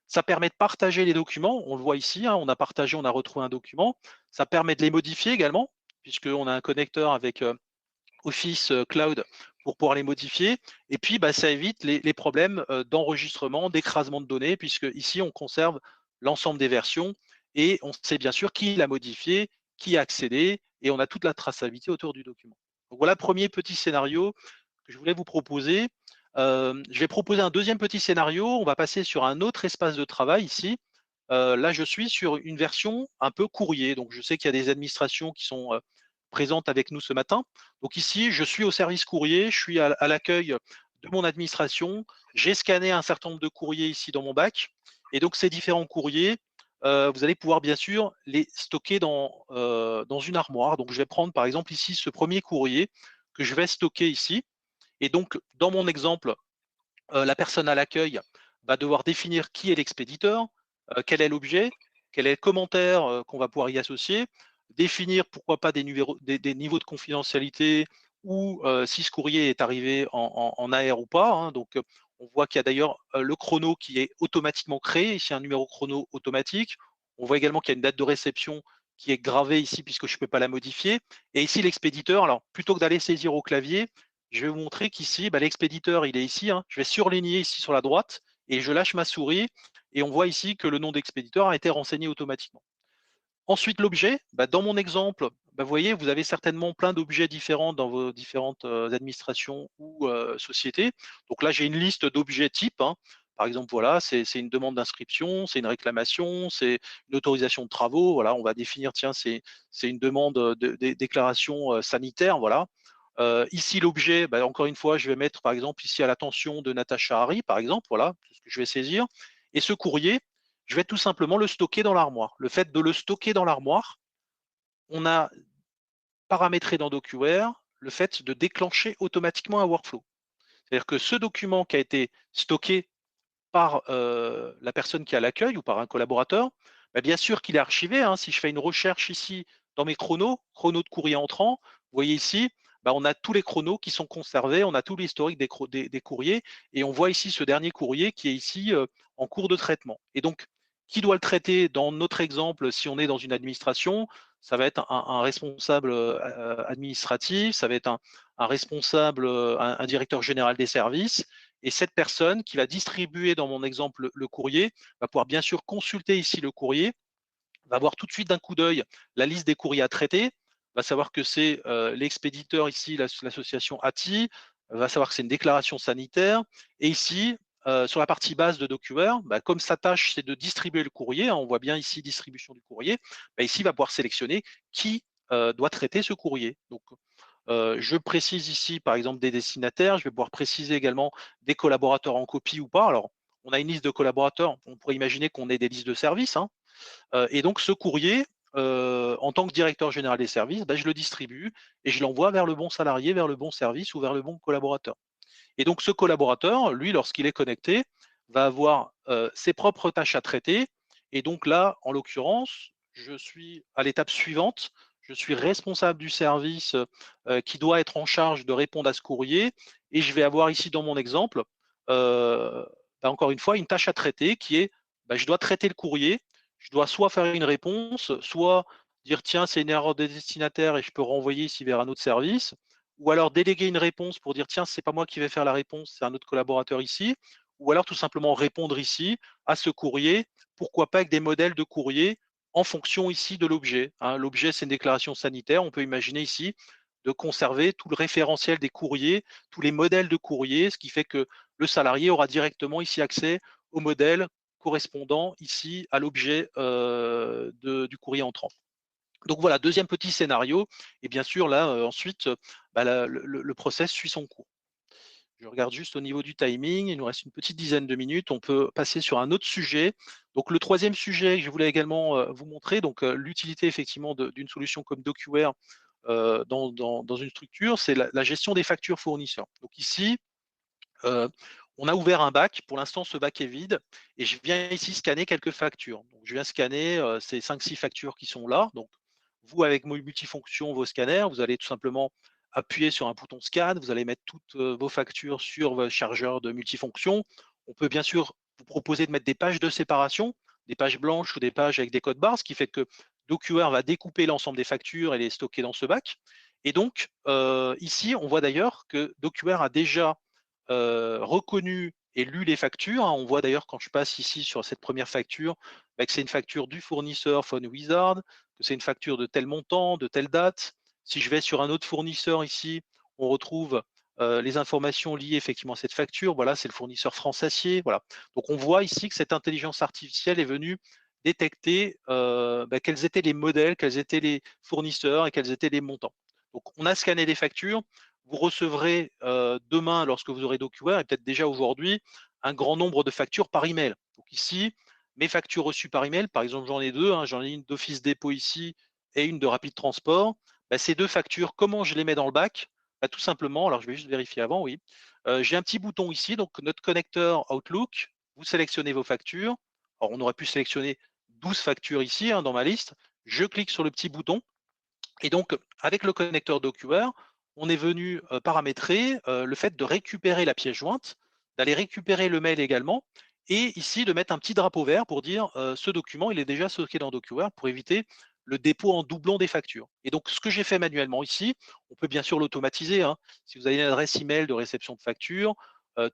ça permet de partager les documents. On le voit ici, hein, on a partagé, on a retrouvé un document. Ça permet de les modifier également, puisqu'on a un connecteur avec Office Cloud pour pouvoir les modifier. Et puis, bah, ça évite les problèmes d'enregistrement, d'écrasement de données, puisque ici, on conserve l'ensemble des versions et on sait bien sûr qui l'a modifié, qui a accédé, et on a toute la traçabilité autour du document. Donc voilà, premier petit scénario que je voulais vous proposer. Je vais proposer un deuxième petit scénario. On va passer sur un autre espace de travail ici. Là, je suis sur une version un peu courrier. Donc, je sais qu'il y a des administrations qui sont présentes avec nous ce matin. Donc ici, je suis au service courrier, je suis à l'accueil de mon administration. J'ai scanné un certain nombre de courriers ici dans mon bac. Et donc, ces différents courriers, vous allez pouvoir bien sûr les stocker dans une armoire. Donc, je vais prendre par exemple ici ce premier courrier que je vais stocker ici. Et donc, dans mon exemple, la personne à l'accueil va devoir définir qui est l'expéditeur, quel est l'objet, quel est le commentaire qu'on va pouvoir y associer, définir pourquoi pas des niveaux de confidentialité ou si ce courrier est arrivé en AR ou pas, hein. Donc, on voit qu'il y a d'ailleurs le chrono qui est automatiquement créé, ici un numéro chrono automatique. On voit également qu'il y a une date de réception qui est gravée ici puisque je ne peux pas la modifier. Et ici, l'expéditeur, alors plutôt que d'aller saisir au clavier, je vais vous montrer qu'ici, bah, l'expéditeur, il est ici, hein. Je vais surligner ici sur la droite et je lâche ma souris et on voit ici que le nom d'expéditeur a été renseigné automatiquement. Ensuite, l'objet, dans mon exemple, vous voyez, vous avez certainement plein d'objets différents dans vos différentes administrations ou sociétés. Donc là, j'ai une liste d'objets types, hein. Par exemple, voilà, c'est une demande d'inscription, c'est une réclamation, c'est une autorisation de travaux. Voilà, on va définir, tiens, c'est une demande de déclaration sanitaire. Voilà. Ici, l'objet, encore une fois, je vais mettre, par exemple, ici à l'attention de Natacha Harry, par exemple. Voilà, c'est ce que je vais saisir. Et ce courrier, je vais tout simplement le stocker dans l'armoire. Le fait de le stocker dans l'armoire, on a paramétré dans DocuWare le fait de déclencher automatiquement un workflow. C'est-à-dire que ce document qui a été stocké par la personne qui a l'accueil ou par un collaborateur, bien sûr qu'il est archivé, hein. Si je fais une recherche ici dans mes chronos de courrier entrant, vous voyez ici, on a tous les chronos qui sont conservés, on a tout l'historique des courriers, et on voit ici ce dernier courrier qui est ici en cours de traitement. Et donc, qui doit le traiter dans notre exemple, si on est dans une administration? Ça va être un responsable administratif, ça va être un responsable, un directeur général des services. Et cette personne qui va distribuer, dans mon exemple, le courrier, va pouvoir bien sûr consulter ici le courrier, va voir tout de suite d'un coup d'œil la liste des courriers à traiter, va savoir que c'est l'expéditeur ici, l'association ATI, va savoir que c'est une déclaration sanitaire. Et ici, sur la partie base de DocuWare, comme sa tâche, c'est de distribuer le courrier, hein, on voit bien ici distribution du courrier, ici, il va pouvoir sélectionner qui doit traiter ce courrier. Donc, je précise ici, par exemple, des destinataires. Je vais pouvoir préciser également des collaborateurs en copie ou pas. Alors, on a une liste de collaborateurs. On pourrait imaginer qu'on ait des listes de services, hein. Et donc, ce courrier, en tant que directeur général des services, je le distribue et je l'envoie vers le bon salarié, vers le bon service ou vers le bon collaborateur. Et donc, ce collaborateur, lui, lorsqu'il est connecté, va avoir ses propres tâches à traiter. Et donc là, en l'occurrence, je suis à l'étape suivante. Je suis responsable du service qui doit être en charge de répondre à ce courrier. Et je vais avoir ici, dans mon exemple, encore une fois, une tâche à traiter qui est, je dois traiter le courrier. Je dois soit faire une réponse, soit dire, tiens, c'est une erreur de destinataire et je peux renvoyer ici vers un autre service, ou alors déléguer une réponse pour dire, tiens, c'est pas moi qui vais faire la réponse, c'est un autre collaborateur ici, ou alors tout simplement répondre ici à ce courrier, pourquoi pas avec des modèles de courrier en fonction ici de l'objet, hein. L'objet, c'est une déclaration sanitaire. On peut imaginer ici de conserver tout le référentiel des courriers, tous les modèles de courrier, ce qui fait que le salarié aura directement ici accès au modèle correspondant ici à l'objet du courrier entrant. Donc voilà, deuxième petit scénario. Et bien sûr, là, ensuite, le process suit son cours. Je regarde juste au niveau du timing, il nous reste une petite dizaine de minutes. On peut passer sur un autre sujet. Donc le troisième sujet que je voulais également vous montrer, donc l'utilité effectivement d'une solution comme DocuWare dans une structure, c'est la gestion des factures fournisseurs. Donc ici, on a ouvert un bac. Pour l'instant, ce bac est vide et je viens ici scanner quelques factures. Donc, je viens scanner ces 5-6 factures qui sont là. Donc, vous, avec multifonction, vos scanners, vous allez tout simplement appuyer sur un bouton scan. Vous allez mettre toutes vos factures sur vos chargeurs de multifonction. On peut bien sûr vous proposer de mettre des pages de séparation, des pages blanches ou des pages avec des codes barres, ce qui fait que DocuWare va découper l'ensemble des factures et les stocker dans ce bac. Et donc, ici, on voit d'ailleurs que DocuWare a déjà reconnu et lu les factures, hein. On voit d'ailleurs quand je passe ici sur cette première facture, que c'est une facture du fournisseur PhoneWizard, que c'est une facture de tel montant, de telle date. Si je vais sur un autre fournisseur ici, on retrouve les informations liées effectivement à cette facture. Voilà, c'est le fournisseur France Acier. Voilà. Donc on voit ici que cette intelligence artificielle est venue détecter quels étaient les modèles, quels étaient les fournisseurs et quels étaient les montants. Donc on a scanné les factures. Vous recevrez demain, lorsque vous aurez DocuWare, et peut-être déjà aujourd'hui, un grand nombre de factures par email. Donc ici, mes factures reçues par email, par exemple, j'en ai deux, hein, j'en ai une d'Office Dépôt ici et une de Rapide Transport. Ces deux factures, comment je les mets dans le bac? Tout simplement, alors je vais juste vérifier avant, oui. J'ai un petit bouton ici, donc notre connecteur Outlook, vous sélectionnez vos factures. Alors on aurait pu sélectionner 12 factures ici dans ma liste. Je clique sur le petit bouton. Et donc, avec le connecteur DocuWare, on est venu paramétrer le fait de récupérer la pièce jointe, d'aller récupérer le mail également, et ici de mettre un petit drapeau vert pour dire ce document, il est déjà stocké dans DocuWare pour éviter le dépôt en doublon des factures. Et donc, ce que j'ai fait manuellement ici, on peut bien sûr l'automatiser, hein. Si vous avez une adresse email de réception de factures,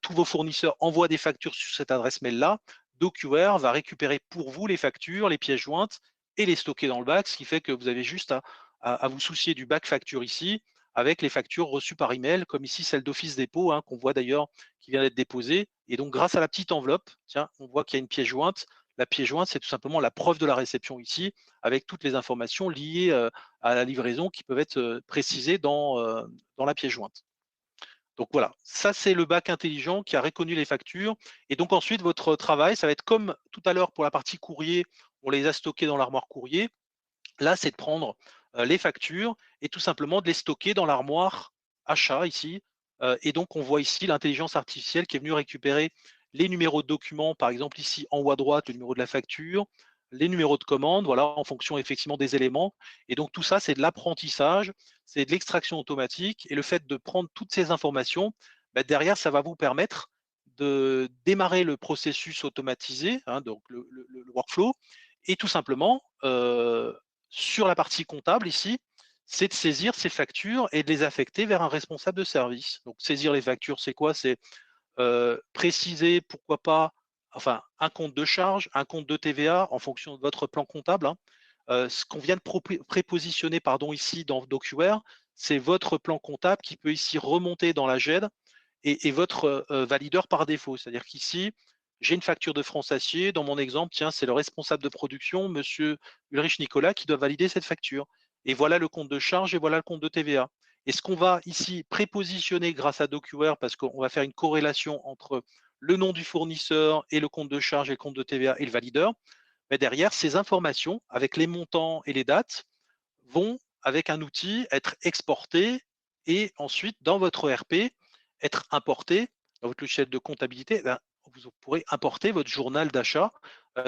tous vos fournisseurs envoient des factures sur cette adresse mail-là. DocuWare va récupérer pour vous les factures, les pièces jointes, et les stocker dans le bac, ce qui fait que vous avez juste à vous soucier du bac facture ici, avec les factures reçues par email, comme ici celle d'Office Dépôt, qu'on voit d'ailleurs qui vient d'être déposée. Et donc, grâce à la petite enveloppe, tiens, on voit qu'il y a une pièce jointe. La pièce jointe, c'est tout simplement la preuve de la réception ici, avec toutes les informations liées à la livraison qui peuvent être précisées dans la pièce jointe. Donc voilà, ça c'est le bac intelligent qui a reconnu les factures. Et donc ensuite, votre travail, ça va être comme tout à l'heure pour la partie courrier, on les a stockées dans l'armoire courrier. Là, c'est de prendre les factures et tout simplement de les stocker dans l'armoire achat ici. Et donc, on voit ici l'intelligence artificielle qui est venue récupérer les numéros de documents, par exemple ici en haut à droite, le numéro de la facture, les numéros de commande, voilà, en fonction effectivement des éléments. Et donc, tout ça, c'est de l'apprentissage, c'est de l'extraction automatique. Et le fait de prendre toutes ces informations, bah, derrière, ça va vous permettre de démarrer le processus automatisé, donc le workflow, et tout simplement, sur la partie comptable ici, c'est de saisir ces factures et de les affecter vers un responsable de service. Donc saisir les factures, c'est quoi? C'est préciser, pourquoi pas, enfin un compte de charge, un compte de TVA en fonction de votre plan comptable. Ce qu'on vient de prépositionner ici dans DocuWare, c'est votre plan comptable qui peut ici remonter dans la GED et votre valideur par défaut. C'est-à-dire qu'ici, j'ai une facture de France Acier. Dans mon exemple, tiens, c'est le responsable de production, monsieur Ulrich Nicolas, qui doit valider cette facture. Et voilà le compte de charge et voilà le compte de TVA. Et ce qu'on va ici prépositionner grâce à DocuWare, parce qu'on va faire une corrélation entre le nom du fournisseur et le compte de charge et le compte de TVA et le valideur, mais derrière, ces informations, avec les montants et les dates, vont, avec un outil, être exportées et ensuite, dans votre ERP, être importées. Dans votre logiciel de comptabilité, vous pourrez importer votre journal d'achat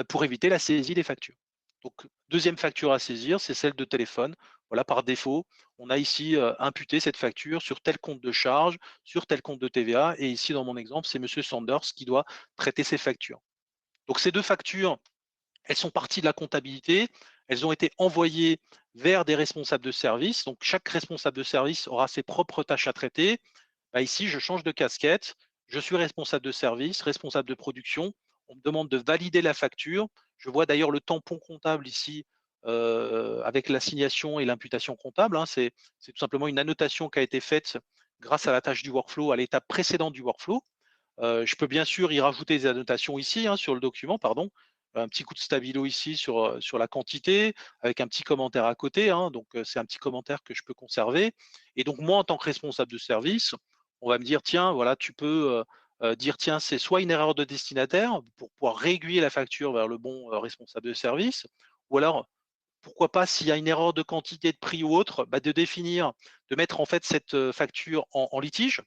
pour éviter la saisie des factures. Donc, deuxième facture à saisir, c'est celle de téléphone. Voilà, par défaut, on a ici imputé cette facture sur tel compte de charge, sur tel compte de TVA. Et ici, dans mon exemple, c'est monsieur Sanders qui doit traiter ces factures. Donc, ces deux factures, elles sont parties de la comptabilité, elles ont été envoyées vers des responsables de service. Donc, chaque responsable de service aura ses propres tâches à traiter. Bah, ici, je change de casquette. Je suis responsable de service, responsable de production. On me demande de valider la facture. Je vois d'ailleurs le tampon comptable ici avec l'assignation et l'imputation comptable. C'est tout simplement une annotation qui a été faite grâce à la tâche du workflow, à l'étape précédente du workflow. Je peux bien sûr y rajouter des annotations ici sur le document, pardon. Un petit coup de stabilo ici sur la quantité, avec un petit commentaire à côté. Donc, c'est un petit commentaire que je peux conserver. Et donc, moi, en tant que responsable de service, on va me dire, tiens, voilà, tu peux dire, tiens, c'est soit une erreur de destinataire pour pouvoir réaiguiller la facture vers le bon responsable de service, ou alors, pourquoi pas, s'il y a une erreur de quantité, de prix ou autre, de définir, de mettre en fait cette facture en litige.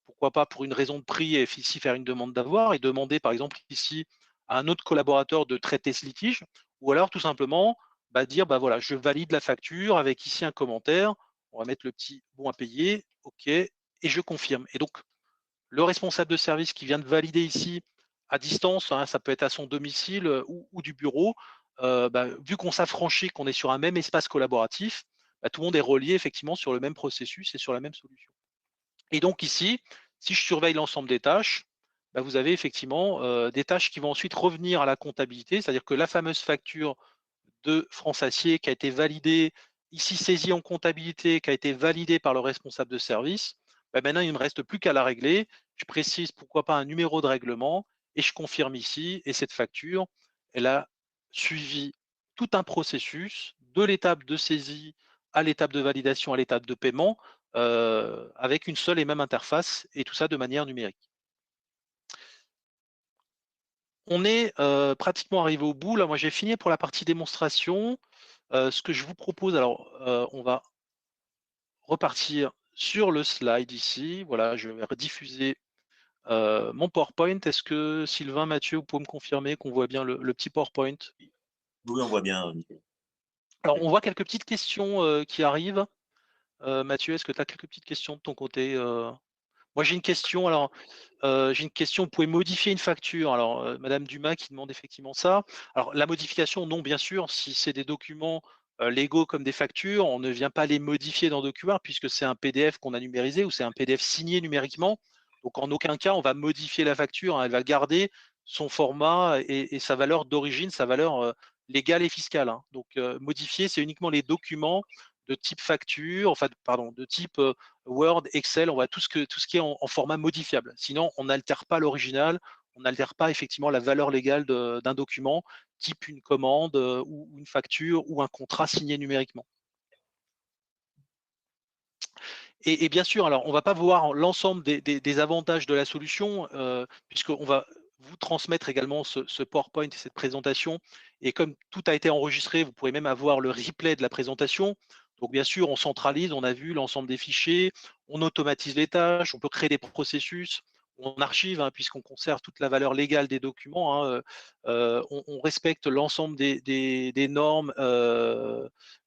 Pourquoi pas pour une raison de prix et ici faire une demande d'avoir et demander par exemple ici à un autre collaborateur de traiter ce litige, ou alors tout simplement dire voilà, je valide la facture avec ici un commentaire, on va mettre le petit bon à payer, ok, et je confirme. Et donc le responsable de service qui vient de valider ici à distance, ça peut être à son domicile ou du bureau, vu qu'on s'affranchit, qu'on est sur un même espace collaboratif, tout le monde est relié effectivement sur le même processus et sur la même solution. Et donc ici, si je surveille l'ensemble des tâches, vous avez effectivement des tâches qui vont ensuite revenir à la comptabilité, c'est-à-dire que la fameuse facture de France Acier qui a été validée, ici saisie en comptabilité, qui a été validée par le responsable de service, maintenant il ne me reste plus qu'à la régler. Je précise pourquoi pas un numéro de règlement et je confirme ici. Et cette facture, elle a suivi tout un processus de l'étape de saisie à l'étape de validation, à l'étape de paiement, avec une seule et même interface, et tout ça de manière numérique. On est pratiquement arrivé au bout. Là, moi, j'ai fini pour la partie démonstration. Ce que je vous propose, alors, on va repartir sur le slide ici. Voilà, je vais rediffuser mon PowerPoint. Est-ce que Sylvain, Mathieu, vous pouvez me confirmer qu'on voit bien le petit PowerPoint? Oui, on voit bien, Nicolas. Alors, on voit quelques petites questions qui arrivent. Mathieu, est-ce que tu as quelques petites questions de ton côté? Moi, j'ai une question. Alors, j'ai une question. Vous pouvez modifier une facture. Alors, Madame Dumas qui demande effectivement ça. Alors, la modification, non, bien sûr. Si c'est des documents légaux comme des factures, on ne vient pas les modifier dans DocuWare puisque c'est un PDF qu'on a numérisé ou c'est un PDF signé numériquement. Donc, en aucun cas, on va modifier la facture. Elle va garder son format et sa valeur d'origine, sa valeur légales et fiscales, hein. Donc, modifier, c'est uniquement les documents de type facture, enfin, pardon, de type Word, Excel, on va tout ce qui est en format modifiable. Sinon, on n'altère pas l'original, on n'altère pas effectivement la valeur légale d'un document, type une commande ou une facture ou un contrat signé numériquement. Et bien sûr, alors on ne va pas voir l'ensemble des avantages de la solution, puisqu'on va vous transmettre également ce PowerPoint et cette présentation. Et comme tout a été enregistré, vous pourrez même avoir le replay de la présentation. Donc bien sûr, on centralise, on a vu l'ensemble des fichiers, on automatise les tâches, on peut créer des processus, on archive, hein, puisqu'on conserve toute la valeur légale des documents, hein, on respecte l'ensemble des normes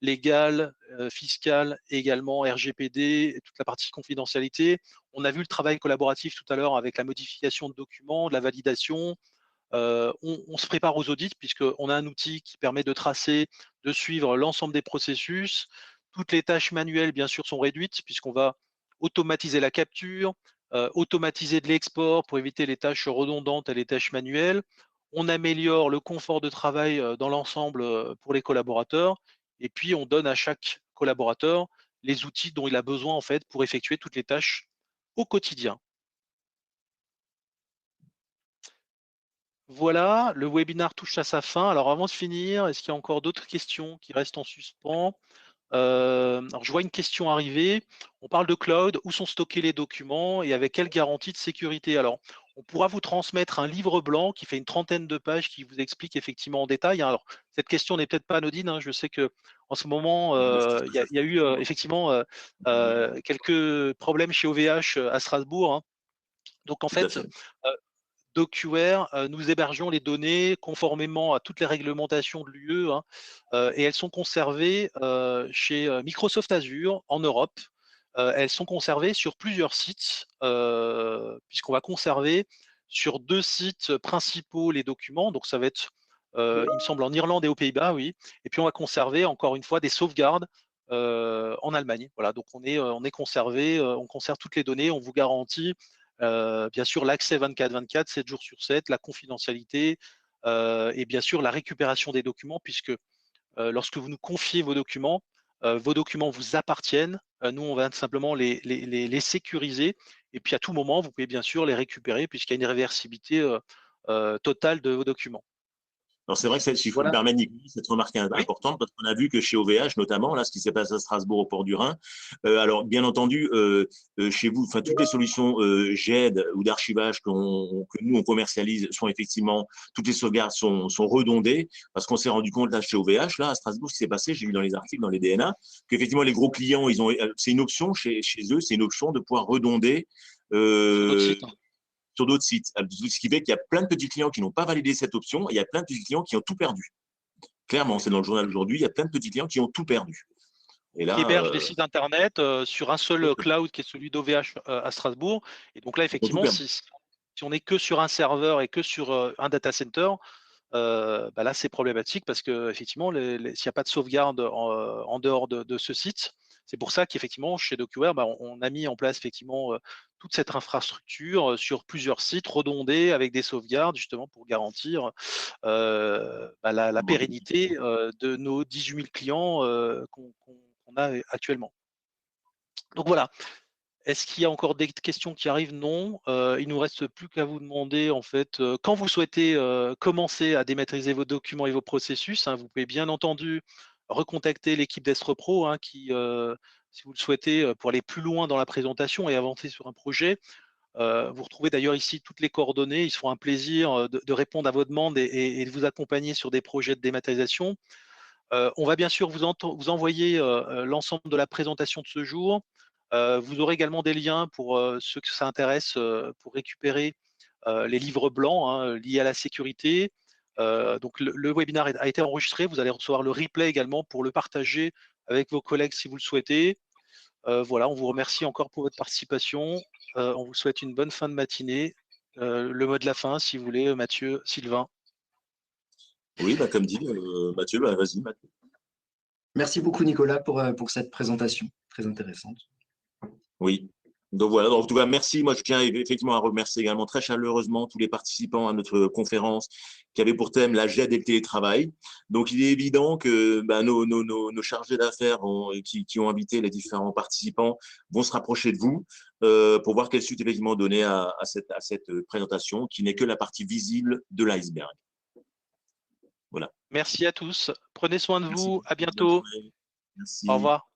légales, fiscale, également RGPD, et toute la partie confidentialité. On a vu le travail collaboratif tout à l'heure avec la modification de documents, de la validation. On se prépare aux audits puisqu'on a un outil qui permet de tracer, de suivre l'ensemble des processus. Toutes les tâches manuelles, bien sûr, sont réduites puisqu'on va automatiser la capture, automatiser de l'export pour éviter les tâches redondantes et les tâches manuelles. On améliore le confort de travail dans l'ensemble pour les collaborateurs. Et puis, on donne à chaque collaborateur les outils dont il a besoin en fait pour effectuer toutes les tâches au quotidien. Voilà, le webinaire touche à sa fin. Alors avant de finir, est-ce qu'il y a encore d'autres questions qui restent en suspens? Alors je vois une question arriver. On parle de cloud, où sont stockés les documents et avec quelle garantie de sécurité? Alors, on pourra vous transmettre un livre blanc qui fait une trentaine de pages qui vous explique effectivement en détail, hein. Alors, cette question n'est peut-être pas anodine, hein. Je sais que en ce moment, il y a eu effectivement quelques problèmes chez OVH à Strasbourg, hein. Donc en Tout à fait, fait. DocuWare, nous hébergeons les données conformément à toutes les réglementations de l'UE, hein, et elles sont conservées chez Microsoft Azure en Europe. Elles sont conservées sur plusieurs sites, puisqu'on va conserver sur 2 sites principaux les documents. Donc ça va être, il me semble, en Irlande et aux Pays-Bas, oui. Et puis on va conserver encore une fois des sauvegardes en Allemagne. Voilà, donc on est conservé, on conserve toutes les données, on vous garantit bien sûr, l'accès 24/24, 7 jours sur 7, la confidentialité et bien sûr la récupération des documents, puisque lorsque vous nous confiez vos documents vous appartiennent. Nous, on va simplement les sécuriser. Et puis à tout moment, vous pouvez bien sûr les récupérer, puisqu'il y a une réversibilité totale de vos documents. Alors, c'est vrai que si je peux me Voilà. permettre, Nicolas, cette remarque Oui. importante, parce qu'on a vu que chez OVH, notamment, là, ce qui s'est passé à Strasbourg au port du Rhin, alors, bien entendu, chez vous, enfin, toutes les solutions GED ou d'archivage que nous, on commercialise sont effectivement, toutes les sauvegardes sont redondées, parce qu'on s'est rendu compte, là, chez OVH, là, à Strasbourg, ce qui s'est passé, j'ai vu dans les articles, dans les DNA, qu'effectivement, les gros clients, c'est une option chez eux, c'est une option de pouvoir redonder Sur d'autres euh, sites, hein. sur d'autres sites. Ce qui fait qu'il y a plein de petits clients qui n'ont pas validé cette option et il y a plein de petits clients qui ont tout perdu. Clairement, c'est dans le journal aujourd'hui, il y a plein de petits clients qui ont tout perdu. Et Qui là, hébergent des sites internet sur un seul cloud qui est celui d'OVH à Strasbourg. Et donc là, ils ont tout effectivement, perdu. si on n'est que sur un serveur et que sur un data center, bah là, c'est problématique parce que effectivement, s'il n'y a pas de sauvegarde en dehors de ce site, c'est pour ça qu'effectivement, chez DocuWare, bah, on a mis en place effectivement toute cette infrastructure sur plusieurs sites redondés avec des sauvegardes, justement pour garantir bah, la pérennité de nos 18 000 clients qu'on a actuellement. Donc voilà. Est-ce qu'il y a encore des questions qui arrivent? Non. Il nous reste plus qu'à vous demander en fait quand vous souhaitez commencer à dématriser vos documents et vos processus, hein. Vous pouvez bien entendu recontacter l'équipe d'Estrepro, hein, qui, si vous le souhaitez, pour aller plus loin dans la présentation et avancer sur un projet. Vous retrouvez d'ailleurs ici toutes les coordonnées. Ils se feront un plaisir de répondre à vos demandes et de vous accompagner sur des projets de dématérialisation. On va bien sûr vous envoyer l'ensemble de la présentation de ce jour. Vous aurez également des liens pour ceux que ça intéresse pour récupérer les livres blancs, hein, liés à la sécurité. Donc le webinaire a été enregistré. Vous allez recevoir le replay également pour le partager avec vos collègues si vous le souhaitez. Voilà, on vous remercie encore pour votre participation. On vous souhaite une bonne fin de matinée. Le mot de la fin, si vous voulez, Mathieu, Sylvain. Oui, bah, comme dit Mathieu, bah, vas-y, Mathieu. Merci beaucoup, Nicolas, pour cette présentation très intéressante. Oui. Donc voilà, donc, en tout cas, merci. Moi, je tiens effectivement à remercier également très chaleureusement tous les participants à notre conférence qui avait pour thème la GED et le télétravail. Donc, il est évident que nos chargés d'affaires qui ont invité les différents participants vont se rapprocher de vous pour voir quelle suite effectivement donner à cette présentation qui n'est que la partie visible de l'iceberg. Voilà. Merci à tous. Prenez soin de Merci. vous. À Bonne bientôt. journée. Merci. Au revoir.